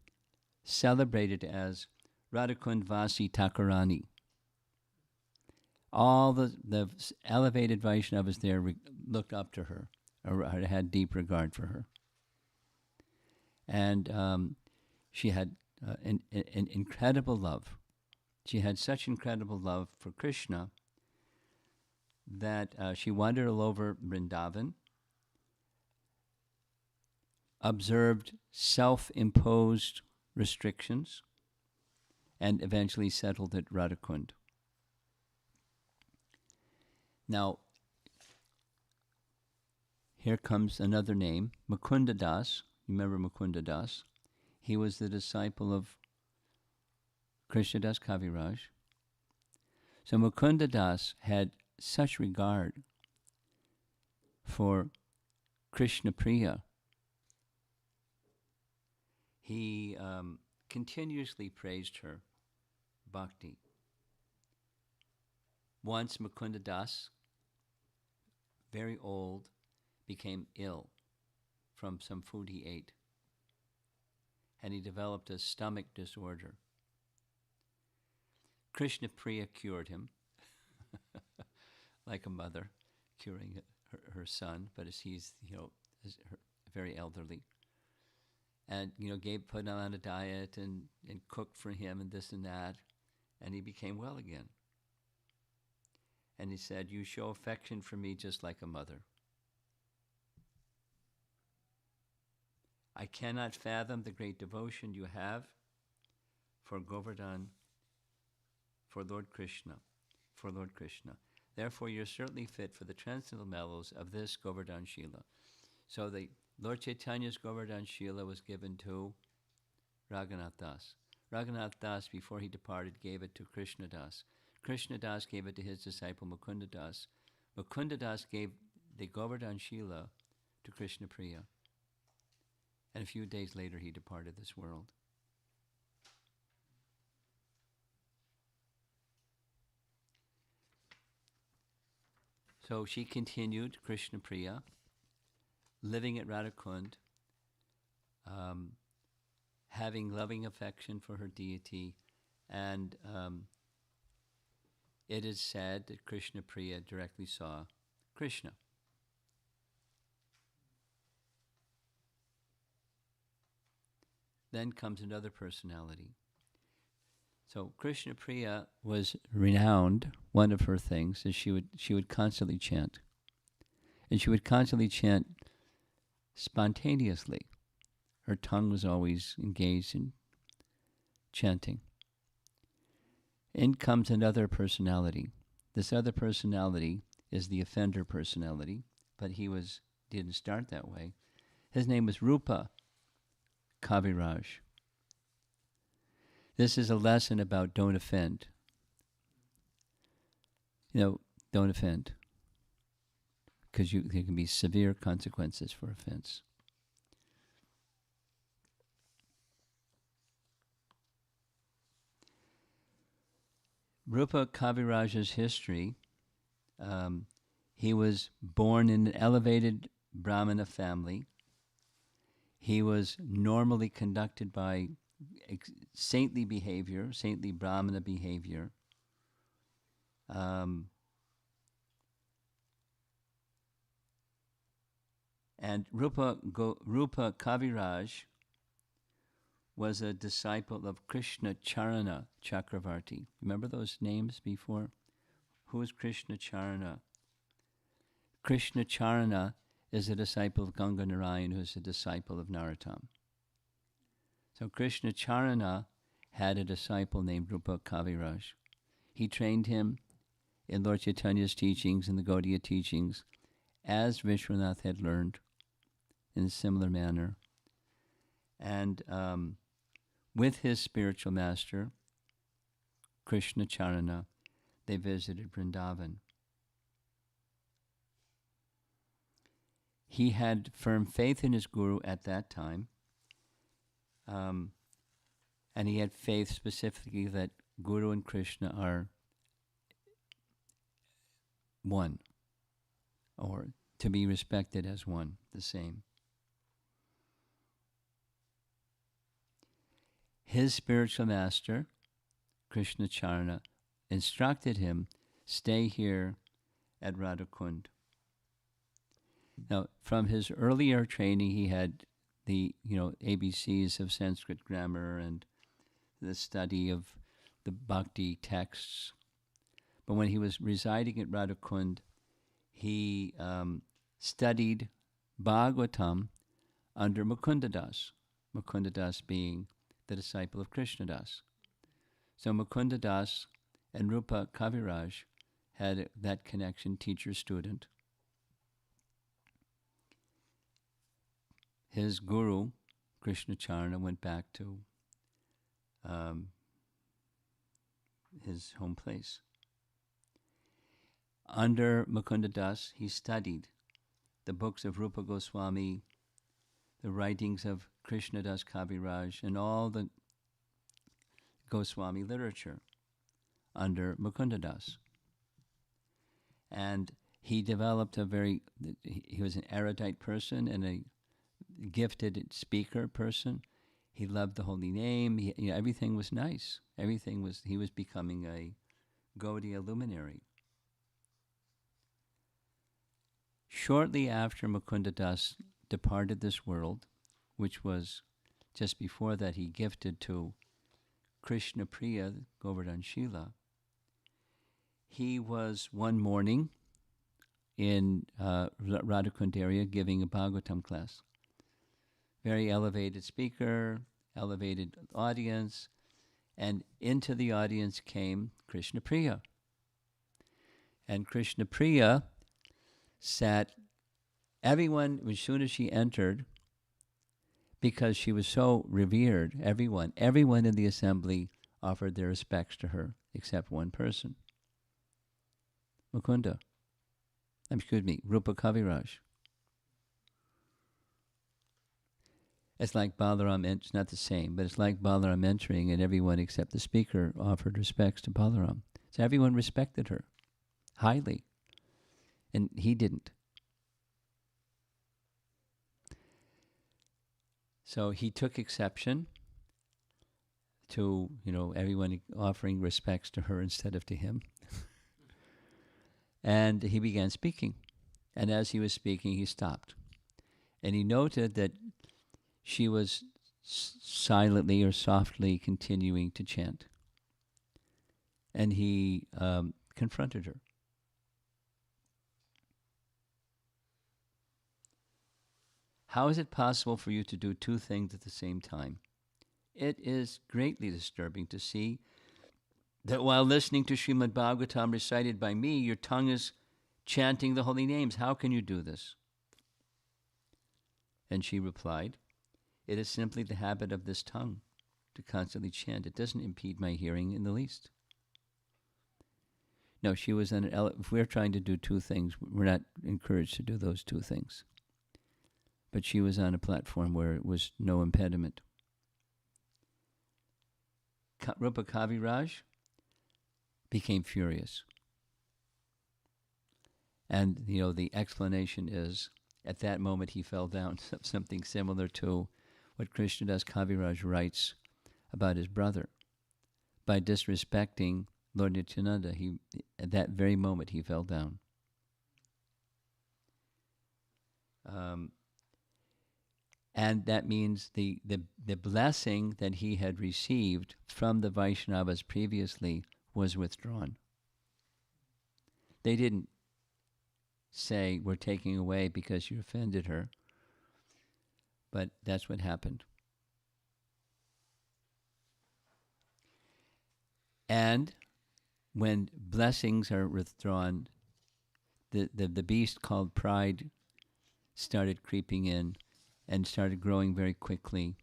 celebrated as Radhakund Vasi Thakurani. All the elevated Vaishnavas there looked up to her, or had deep regard for her. And she had an incredible love. She had such incredible love for Krishna that she wandered all over Vrindavan, observed self-imposed restrictions, and eventually settled at Radhakund. Now, here comes another name, Mukunda Das. You remember Mukunda Das? He was the disciple of Krishnadas Kaviraj. So Mukunda Das had such regard for Krishna Priya. He continuously praised her bhakti. Once Mukunda Das, very old, became ill from some food he ate, and he developed a stomach disorder. Krishna Priya cured him, like a mother curing her son, but as he's very elderly, and put him on a diet and cooked for him and this and that, and he became well again. And he said, "You show affection for me just like a mother. I cannot fathom the great devotion you have for Govardhan, for Lord Krishna. Therefore, you're certainly fit for the transcendental mellows of this Govardhan Shila." So the Lord Chaitanya's Govardhan Shila was given to Raghunath Das. Raghunath Das, before he departed, gave it to Krishna Das. Krishna Das gave it to his disciple Mukunda Das. Mukunda Das gave the Govardhan Shila to Krishna Priya. And a few days later, he departed this world. So she continued, Krishna Priya, living at Radhakund, having loving affection for her deity, and it is said that Krishna Priya directly saw Krishna. Then comes another personality. So Krishna Priya was renowned. One of her things is she would constantly chant. And she would constantly chant spontaneously. Her tongue was always engaged in chanting. In comes another personality. This other personality is the offender personality, but he didn't start that way. His name was Rupa Kaviraj. This is a lesson about don't offend. Don't offend. Because there can be severe consequences for offense. Rupa Kaviraj's history, he was born in an elevated Brahmana family. He was normally conducted by saintly behavior, saintly Brahmana behavior. And Rupa Kaviraj was a disciple of Krishna Charana Chakravarti. Remember those names before? Who is Krishna Charana? Krishna Charana is a disciple of Ganga Narayan, who is a disciple of Narottam. So Krishna Charana had a disciple named Rupa Kaviraj. He trained him in Lord Chaitanya's teachings and the Gaudiya teachings as Vishwanath had learned in a similar manner. And with his spiritual master, Krishna Charana, they visited Vrindavan. He had firm faith in his guru at that time, and he had faith specifically that Guru and Krishna are one, or to be respected as one, the same. His spiritual master, Krishna Charana, instructed him, stay here at Radha Kunda. Now, from his earlier training, he had the ABCs of Sanskrit grammar and the study of the bhakti texts. But when he was residing at Radha Kunda, he studied Bhagavatam under Mukundadas, Mukundadas being the disciple of Krishnadas. So Mukundadas and Rupa Kaviraj had that connection, teacher-student. His guru, Krishna Charana, went back to his home place. Under Mukundadas, he studied the books of Rupa Goswami, the writings of Krishnadas Kaviraj, and all the Goswami literature under Mukundadas. And he developed he was an erudite person and a gifted speaker person. He loved the holy name. Everything was nice. He was becoming a Gaudiya luminary. Shortly after Mukundadas departed this world, which was just before that he gifted to Krishna Priya, Govardhan Shila, he was one morning in Radhakund area giving a Bhagavatam class. Very elevated speaker, elevated audience, and into the audience came Krishna Priya. And Krishna Priya sat, everyone, as soon as she entered, because she was so revered, everyone in the assembly offered their respects to her, except one person. Rupa Kaviraj. It's like Balaram, it's not the same, but it's like Balaram entering and everyone except the speaker offered respects to Balaram. So everyone respected her highly, and he didn't. So he took exception to, everyone offering respects to her instead of to him. And he began speaking. And as he was speaking, he stopped. And he noted that she was silently or softly continuing to chant. And he confronted her. How is it possible for you to do two things at the same time? It is greatly disturbing to see that while listening to Srimad Bhagavatam recited by me, your tongue is chanting the holy names. How can you do this? And she replied, it is simply the habit of this tongue to constantly chant. It doesn't impede my hearing in the least. No, she was if we're trying to do two things, we're not encouraged to do those two things. But she was on a platform where it was no impediment. Rupa Kaviraj became furious. And, the explanation is, at that moment he fell down, something similar to what Krishnadas Kaviraj writes about his brother. By disrespecting Lord Nityananda, at that very moment he fell down. And that means the blessing that he had received from the Vaishnavas previously was withdrawn. They didn't say, we're taking away because you offended her. But that's what happened. And when blessings are withdrawn, the beast called pride started creeping in and started growing very quickly.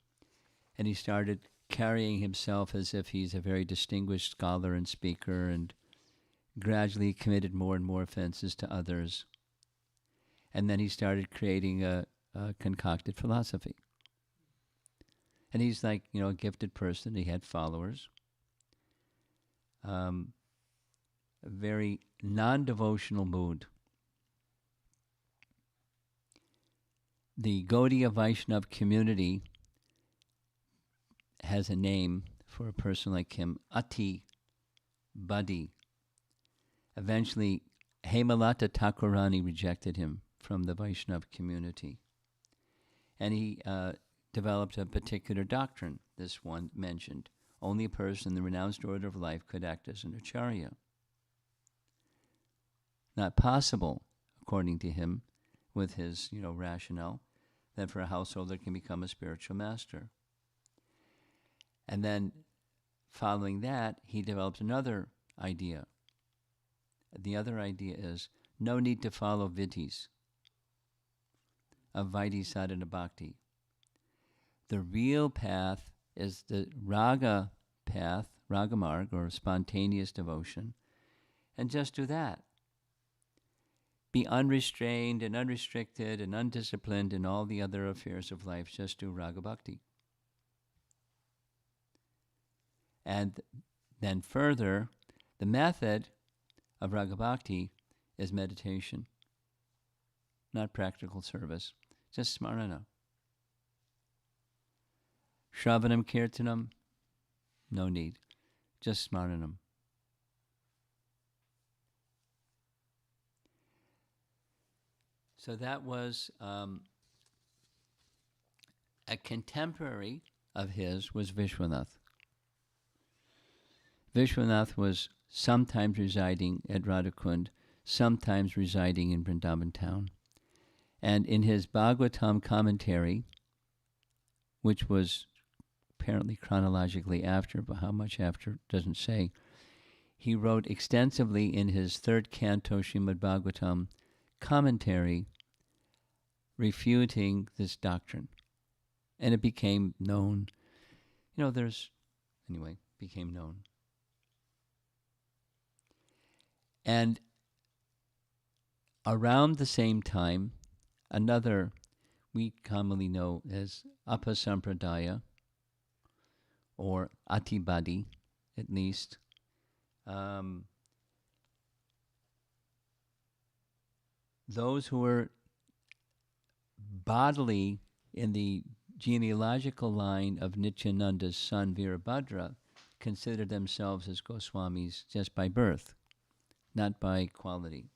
And he started carrying himself as if he's a very distinguished scholar and speaker, and gradually committed more and more offenses to others. And then he started creating a concocted philosophy. And he's like, a gifted person. He had followers. A very non-devotional mood. The Gaudiya Vaishnava community has a name for a person like him, Ati Badi. Eventually, Hemalata Thakurani rejected him from the Vaishnava community. And he developed a particular doctrine, this one mentioned. Only a person in the renounced order of life could act as an acharya. Not possible, according to him, with his rationale, that for a householder can become a spiritual master. And then, following that, he developed another idea. The other idea is no need to follow vidhis of Vaidhi sadhana bhakti. The real path is the raga path, ragamarg, or spontaneous devotion, and just do that. Be unrestrained and unrestricted and undisciplined in all the other affairs of life. Just do raga bhakti. And then further, the method of raga bhakti is meditation, not practical service, just smarana. Shravanam kirtanam, no need, just smaranam. So that was a contemporary of his was Vishwanath. Vishwanath was sometimes residing at Radhakund, sometimes residing in Vrindavan town. And in his Bhagavatam commentary, which was apparently chronologically after, but how much after doesn't say, he wrote extensively in his third canto Srimad Bhagavatam commentary refuting this doctrine. And it became known. Became known. And around the same time, another we commonly know as Apasampradaya, or Atibadi, at least, those who were bodily in the genealogical line of Nityananda's son Virabhadra considered themselves as Goswamis just by birth, not by quality.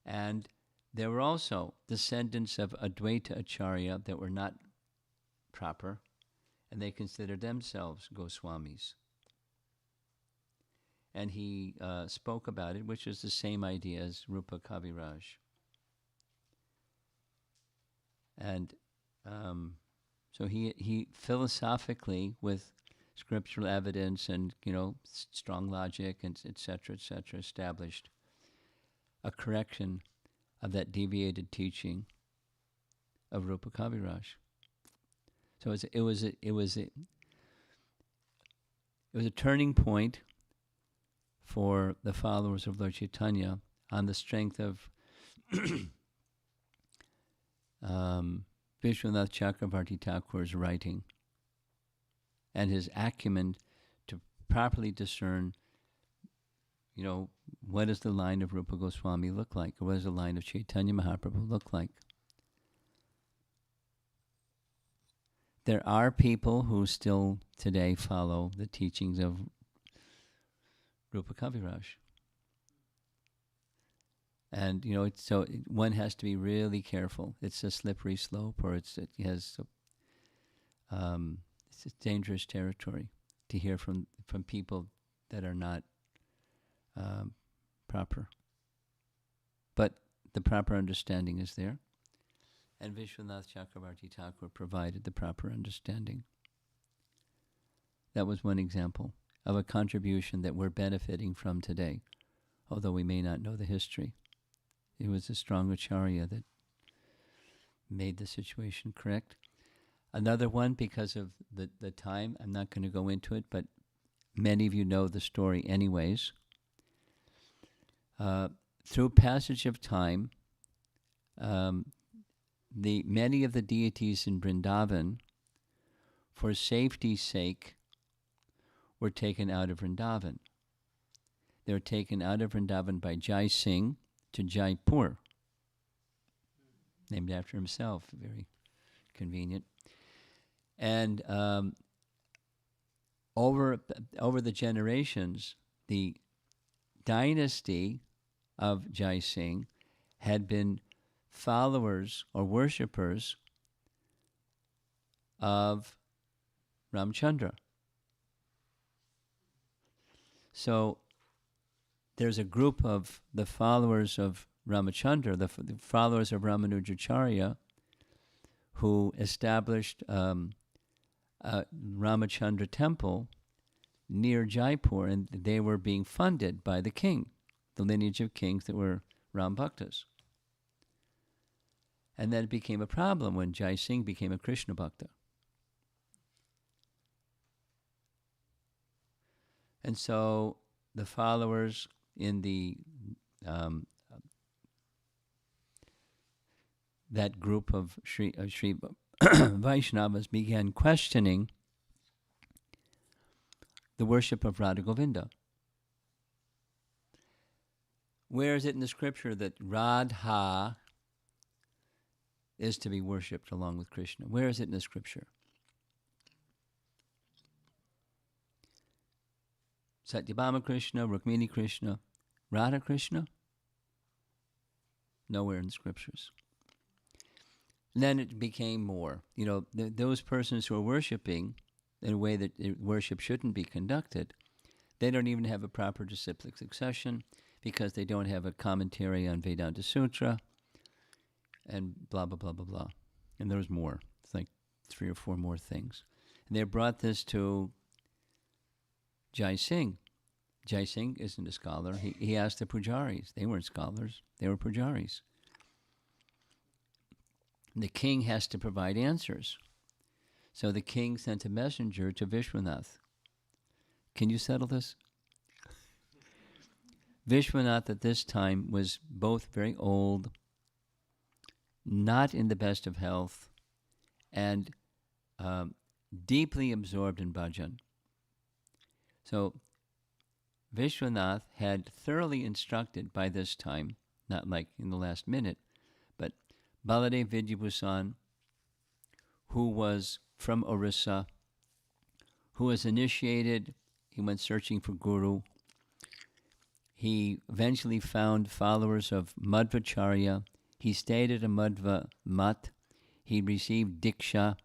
And there were also descendants of Advaita Acharya that were not proper, and they considered themselves Goswamis. And he spoke about it, which is the same idea as Rupa Kaviraj. And so he philosophically, with scriptural evidence and strong logic and et cetera, established a correction of that deviated teaching of Rupa Kaviraj. So it was a turning point for the followers of Lord Chaitanya on the strength of Vishwanath Chakravarti Thakur's writing and his acumen to properly discern, what does the line of Rupa Goswami look like, or what does the line of Chaitanya Mahaprabhu look like? There are people who still today follow the teachings of Rupa Kaviraj. And, one has to be really careful. It's a slippery slope, or it's a dangerous territory to hear from people that are not proper. But the proper understanding is there. And Vishwanath Chakravarti Thakur provided the proper understanding. That was one example of a contribution that we're benefiting from today, although we may not know the history. It was a strong acharya that made the situation correct. Another one, because of the time, I'm not going to go into it, but many of you know the story anyways. Through passage of time, many of the deities in Vrindavan, for safety's sake, were taken out of Vrindavan. They were taken out of Vrindavan by Jai Singh to Jaipur, named after himself, very convenient. And over the generations, the dynasty of Jai Singh had been followers or worshippers of Ramchandra. So there's a group of the followers of Ramachandra, the followers of Ramanujacharya, who established a Ramachandra temple near Jaipur, and they were being funded by the king, the lineage of kings that were Ram Bhaktas. And then it became a problem when Jai Singh became a Krishna Bhakta. And so the followers in the that group of Sri Vaishnavas began questioning the worship of Radha Govinda. Where is it in the scripture that Radha is to be worshipped along with Krishna? Where is it in the scripture? Satyabhama Krishna, Rukmini Krishna, Radha Krishna? Nowhere in the scriptures. And then it became more. Those persons who are worshiping in a way that worship shouldn't be conducted, they don't even have a proper disciplic succession because they don't have a commentary on Vedanta Sutra and blah, blah, blah, blah, blah. And there's more. It's like 3 or 4 more things. And they brought this to Jai Singh. Jai Singh isn't a scholar. He asked the pujaris. They weren't scholars. They were pujaris. The king has to provide answers. So the king sent a messenger to Vishwanath. Can you settle this? Vishwanath at this time was both very old, not in the best of health, and deeply absorbed in bhajan. So Vishwanath had thoroughly instructed by this time, not like in the last minute, but Baladev Vidyabhusan, who was from Orissa, who was initiated. He went searching for guru. He eventually found followers of Madhvacharya. He stayed at a Madhva mat. He received Diksha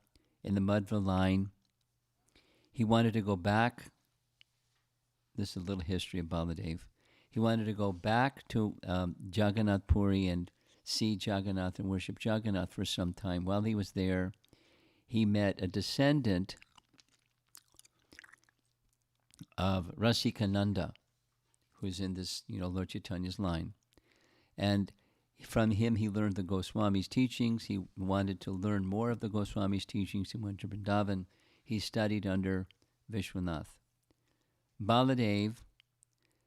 in the Madhva line. He wanted to go back. This is a little history of Baladev. He wanted to go back to Jagannath Puri and see Jagannath and worship Jagannath for some time. While he was there, he met a descendant of Rasikananda, who's in this, Lord Chaitanya's line. And from him, he learned the Goswami's teachings. He wanted to learn more of the Goswami's teachings. He went to Vrindavan. He studied under Vishwanath. Baladev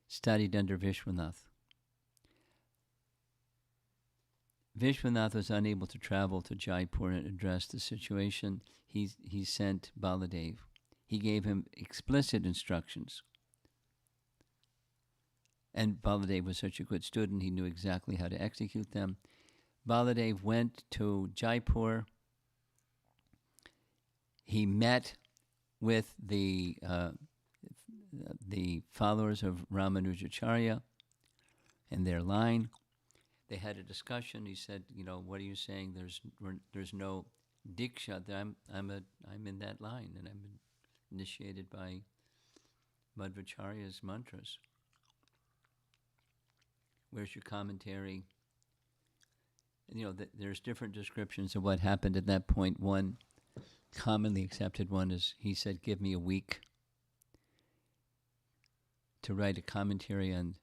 studied under Vishwanath. Vishwanath was unable to travel to Jaipur and address the situation. He sent Baladev. He gave him explicit instructions. And Baladev was such a good student, he knew exactly how to execute them. Baladev went to Jaipur. He met with the followers of Ramanujacharya and their line. They had a discussion. He said, what are you saying? There's no diksha. I'm in that line, and I'm initiated by Madhvacharya's mantras. Where's your commentary? And, there's different descriptions of what happened at that point. One commonly accepted one is he said, give me a week. to write a commentary on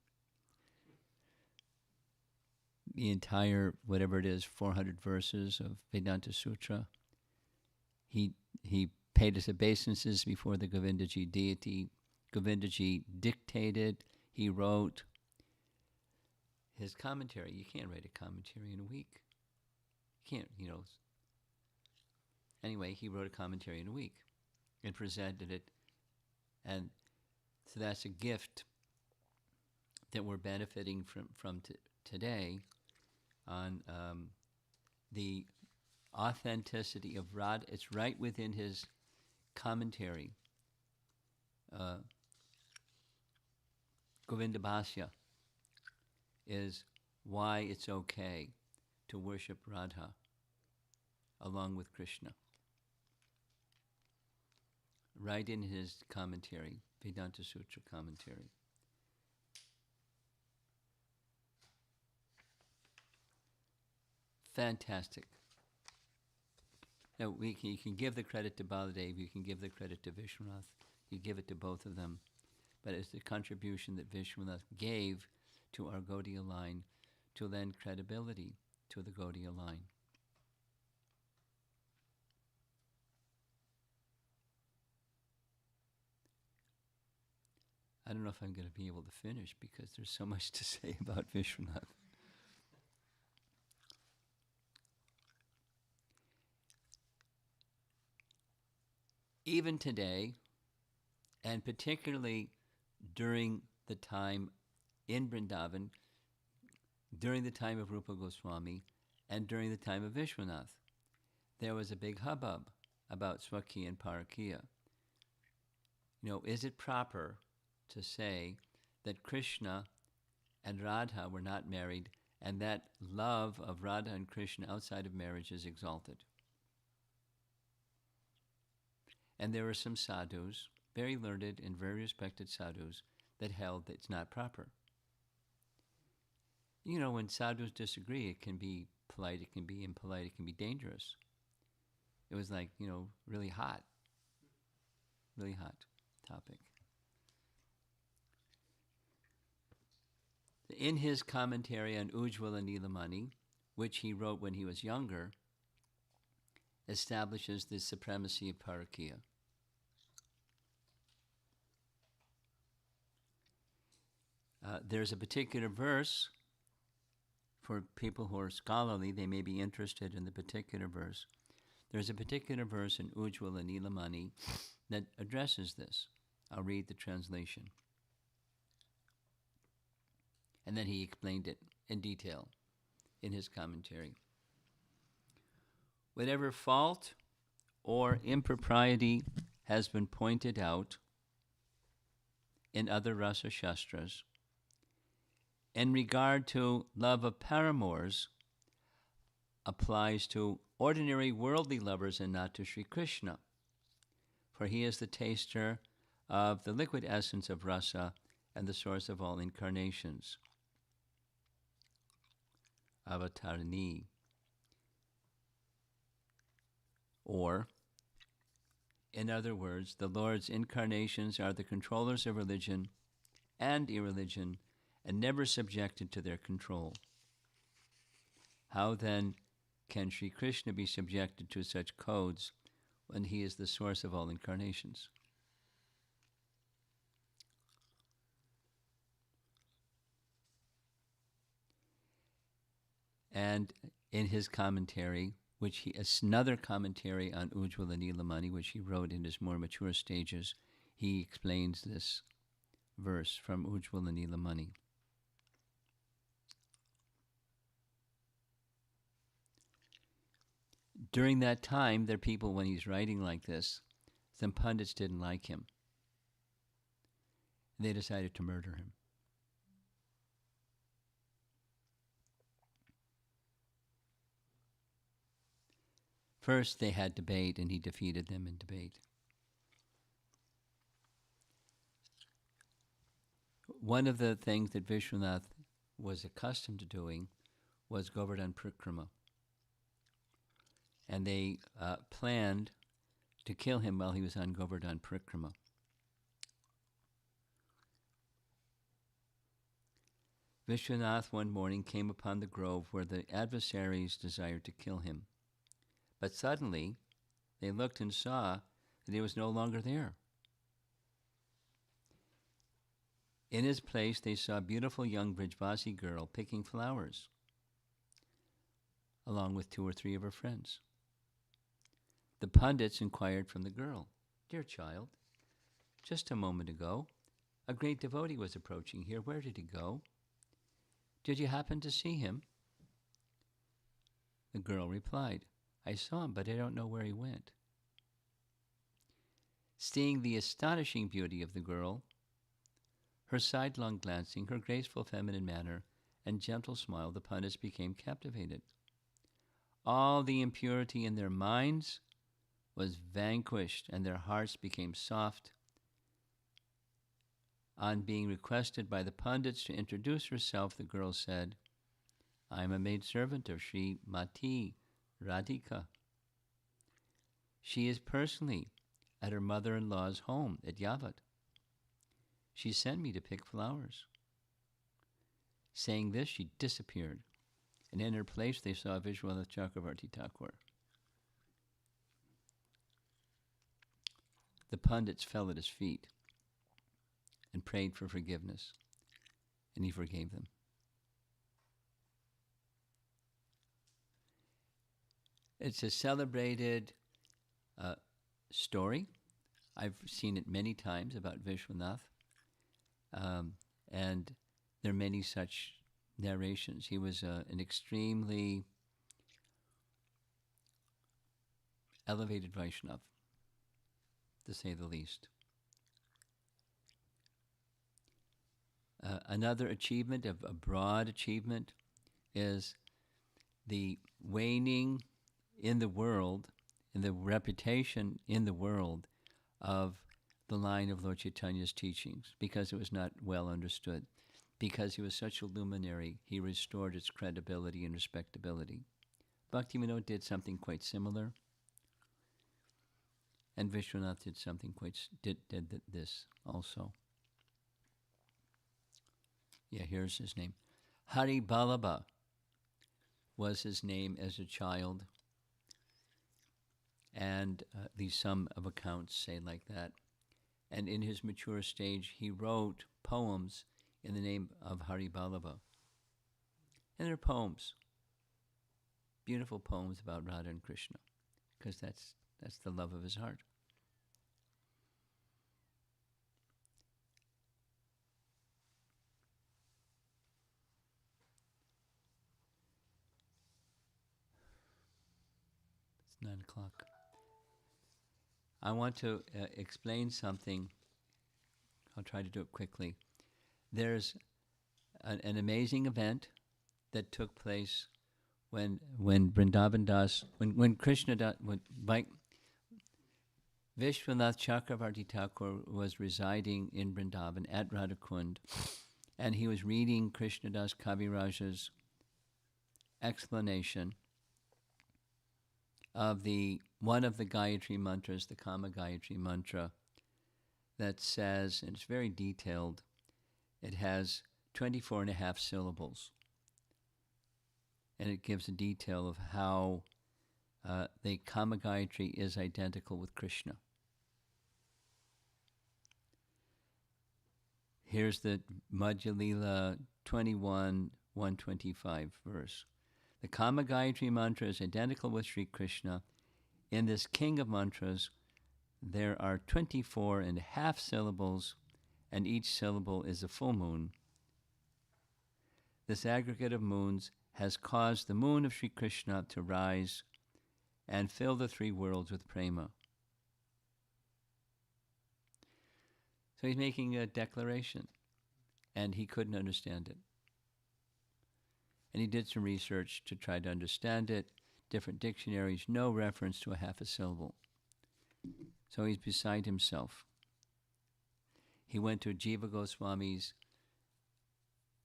the entire, whatever it is, 400 verses of Vedanta Sutra. He paid his obeisances before the Govindaji deity. Govindaji dictated. He wrote his commentary. You can't write a commentary in a week. You can't, Anyway, he wrote a commentary in a week and presented it. And so that's a gift that we're benefiting from today on the authenticity of Radha. It's right within his commentary. Govinda Bhasya is why it's okay to worship Radha along with Krishna. Right in his commentary, Vedanta Sutra commentary. Fantastic. Now, you can give the credit to Baladev, you can give the credit to Vishwanath, you give it to both of them, but it's the contribution that Vishwanath gave to our Gaudiya line to lend credibility to the Gaudiya line. I don't know if I'm going to be able to finish because there's so much to say about Vishwanath. Even today, and particularly during the time in Vrindavan, during the time of Rupa Goswami, and during the time of Vishwanath, there was a big hubbub about Swakiya and Parakiya. Is it proper to say that Krishna and Radha were not married and that love of Radha and Krishna outside of marriage is exalted? And there were some sadhus, very learned and very respected sadhus, that held that it's not proper. When sadhus disagree, it can be polite, it can be impolite, it can be dangerous. It was like, really hot topic. In his commentary on Ujjvala Nilamani, which he wrote when he was younger, establishes the supremacy of Parakiya. There's a particular verse, for people who are scholarly, they may be interested in the particular verse. There's a particular verse in Ujjvala Nilamani that addresses this. I'll read the translation. And then he explained it in detail in his commentary. Whatever fault or impropriety has been pointed out in other rasa shastras in regard to love of paramours applies to ordinary worldly lovers and not to Sri Krishna, for he is the taster of the liquid essence of rasa and the source of all incarnations. Avatarani. Or, in other words, the Lord's incarnations are the controllers of religion and irreligion and never subjected to their control. How then can Sri Krishna be subjected to such codes when he is the source of all incarnations? And in his commentary, which he, another commentary on Ujjvala Nilamani, which he wrote in his more mature stages, he explains this verse from Ujjvala Nilamani. During that time, there are people, when he's writing like this, some pundits didn't like him. They decided to murder him. First, they had debate, and he defeated them in debate. One of the things that Vishwanath was accustomed to doing was Govardhan Prikrama. And they planned to kill him while he was on Govardhan Prikrama. Vishwanath one morning came upon the grove where the adversaries desired to kill him. But suddenly they looked and saw that he was no longer there. In his place they saw a beautiful young Brijvasi girl picking flowers, along with 2 or 3 of her friends. The Pandits inquired from the girl, "Dear child, just a moment ago, a great devotee was approaching here. Where did he go? Did you happen to see him?" The girl replied, "I saw him, but I don't know where he went." Seeing the astonishing beauty of the girl, her sidelong glancing, her graceful feminine manner, and gentle smile, the Pandits became captivated. All the impurity in their minds was vanquished, and their hearts became soft. On being requested by the Pandits to introduce herself, the girl said, "I am a maidservant of Sri Mati Radhika. She is personally at her mother-in-law's home at Yavat. She sent me to pick flowers." Saying this, she disappeared, and in her place they saw Vishwanath Chakravarti Thakur. The Pandits fell at his feet and prayed for forgiveness, and he forgave them. It's a celebrated story. I've seen it many times about Vishwanath, and there are many such narrations. He was an extremely elevated Vaishnava, to say the least. Another achievement, a broad achievement, is the waning in the world, in the reputation in the world of the line of Lord Chaitanya's teachings, because it was not well understood. Because he was such a luminary, he restored its credibility and respectability. Bhaktivinoda did something quite similar, and Vishwanath did something did this also. Yeah, here's his name. Hari Balaba was his name as a child, and at least some of accounts say like that. And in his mature stage, he wrote poems in the name of Hari Balaba. And they're poems, beautiful poems about Radha and Krishna, because that's the love of his heart. It's 9 o'clock. I want to explain something. I'll try to do it quickly. There's an amazing event that took place when Vrindavan Das, when Krishna Das, Vishwanath Chakravarti Thakur was residing in Vrindavan at Radha Kunda, and he was reading Krishna Das Kaviraja's explanation of one of the Gayatri mantras, the Kama Gayatri mantra, that says, and it's very detailed, it has 24 and a half syllables. And it gives a detail of how the Kama Gayatri is identical with Krishna. Here's the Madhya Lila 21, 125 verse. The Kama Gayatri mantra is identical with Sri Krishna. In this king of mantras, there are 24 and a half syllables, and each syllable is a full moon. This aggregate of moons has caused the moon of Sri Krishna to rise and fill the 3 worlds with prema. So he's making a declaration, and he couldn't understand it. And he did some research to try to understand it, different dictionaries, no reference to a half a syllable. So he's beside himself. He went to Jiva Goswami's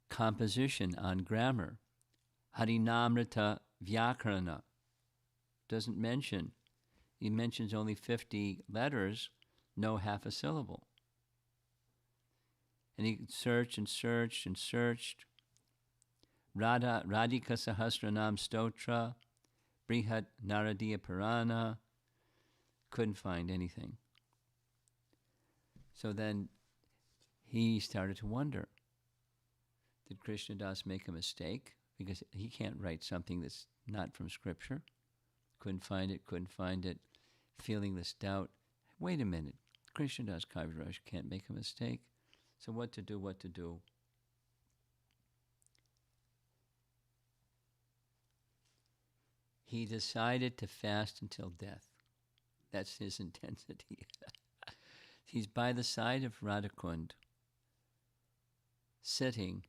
composition on grammar, Harinamrita Vyakarana. Doesn't mention, he mentions only 50 letters, no half a syllable. And he searched and searched and searched, Radhika Sahasranam Stotra, Brihat Naradiya Purana. Couldn't find anything. So then he started to wonder, did Krishnadas make a mistake? Because he can't write something that's not from Scripture. Couldn't find it, feeling this doubt. Wait a minute, Krishnadas Kaviraj can't make a mistake. So what to do? He decided to fast until death. That's his intensity. He's by the side of Radhakund, sitting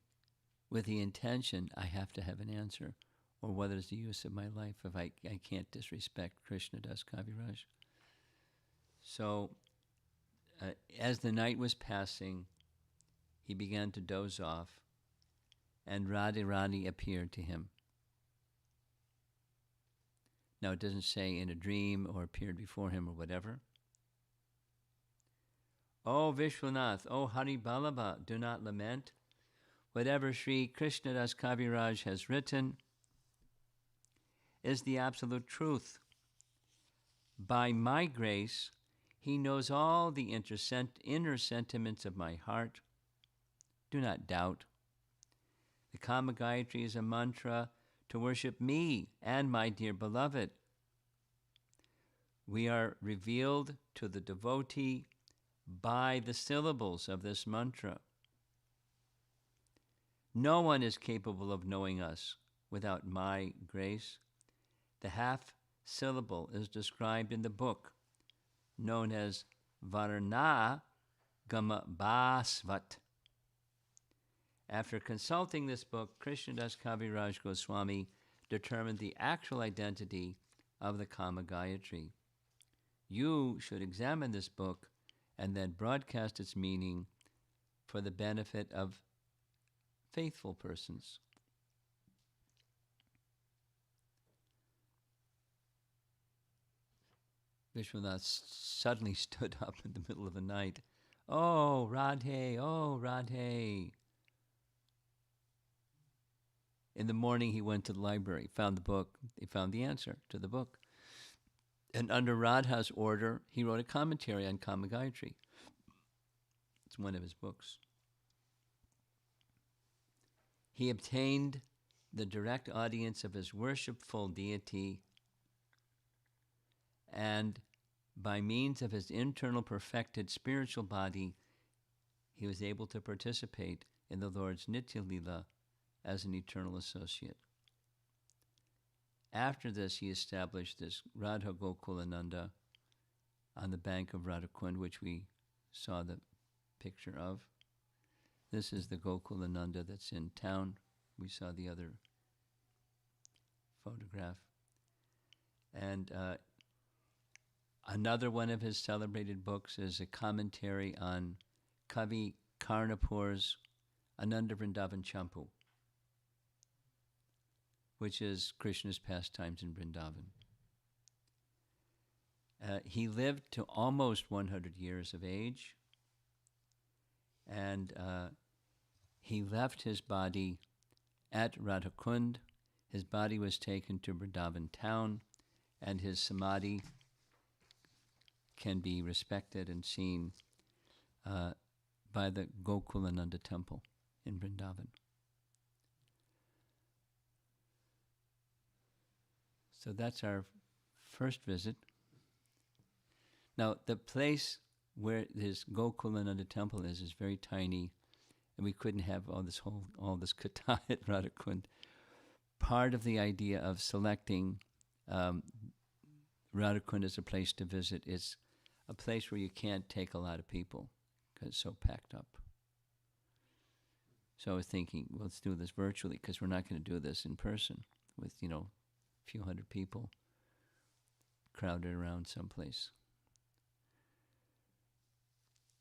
with the intention, I have to have an answer, or what is the use of my life if I can't disrespect Krishnadas Kaviraj. So as the night was passing, he began to doze off, and Radharani appeared to him. Now it doesn't say in a dream or appeared before him or whatever. Oh Vishwanath, oh Hari Balaba, do not lament. Whatever Sri Krishnadas Kaviraj has written is the absolute truth. By my grace, he knows all the inner sentiments of my heart. Do not doubt. The Kama Gayatri is a mantra to worship me and my dear beloved. We are revealed to the devotee by the syllables of this mantra. No one is capable of knowing us without my grace. The half syllable is described in the book known as Varna Gama Basvat. After consulting this book, Krishnadas Kaviraj Goswami determined the actual identity of the Kama Gayatri. You should examine this book and then broadcast its meaning for the benefit of faithful persons. Vishwanath suddenly stood up in the middle of the night. Oh, Radhe, oh, Radhe. In the morning, he went to the library, found the book. He found the answer to the book. And under Radha's order, he wrote a commentary on Kama Gayatri. It's one of his books. He obtained the direct audience of his worshipful deity, and by means of his internal perfected spiritual body, he was able to participate in the Lord's Nitya Lila as an eternal associate. After this, he established this Radha Gokulananda on the bank of Radhakund, which we saw the picture of. This is the Gokulananda that's in town. We saw the other photograph. And another one of his celebrated books is a commentary on Kavi Karnapur's Ananda Vrindavan Champu, which is Krishna's pastimes in Vrindavan. He lived to almost 100 years of age, and he left his body at Radhakund. His body was taken to Vrindavan town, and his samadhi can be respected and seen by the Gokulananda temple in Vrindavan. So that's our first visit. Now, the place where this Gokulananda temple is very tiny, and we couldn't have all this kata at Radhakund. Part of the idea of selecting Radhakund as a place to visit is a place where you can't take a lot of people because it's so packed up. So I was thinking, well, let's do this virtually because we're not going to do this in person with, a few hundred people crowded around someplace.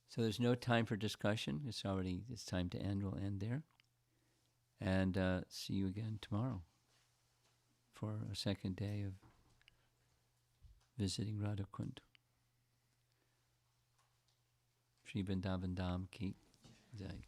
So there's no time for discussion. It's time to end. We'll end there. And see you again tomorrow for a second day of visiting Radhakund. Shri Vrindavan Dham Ki Jai.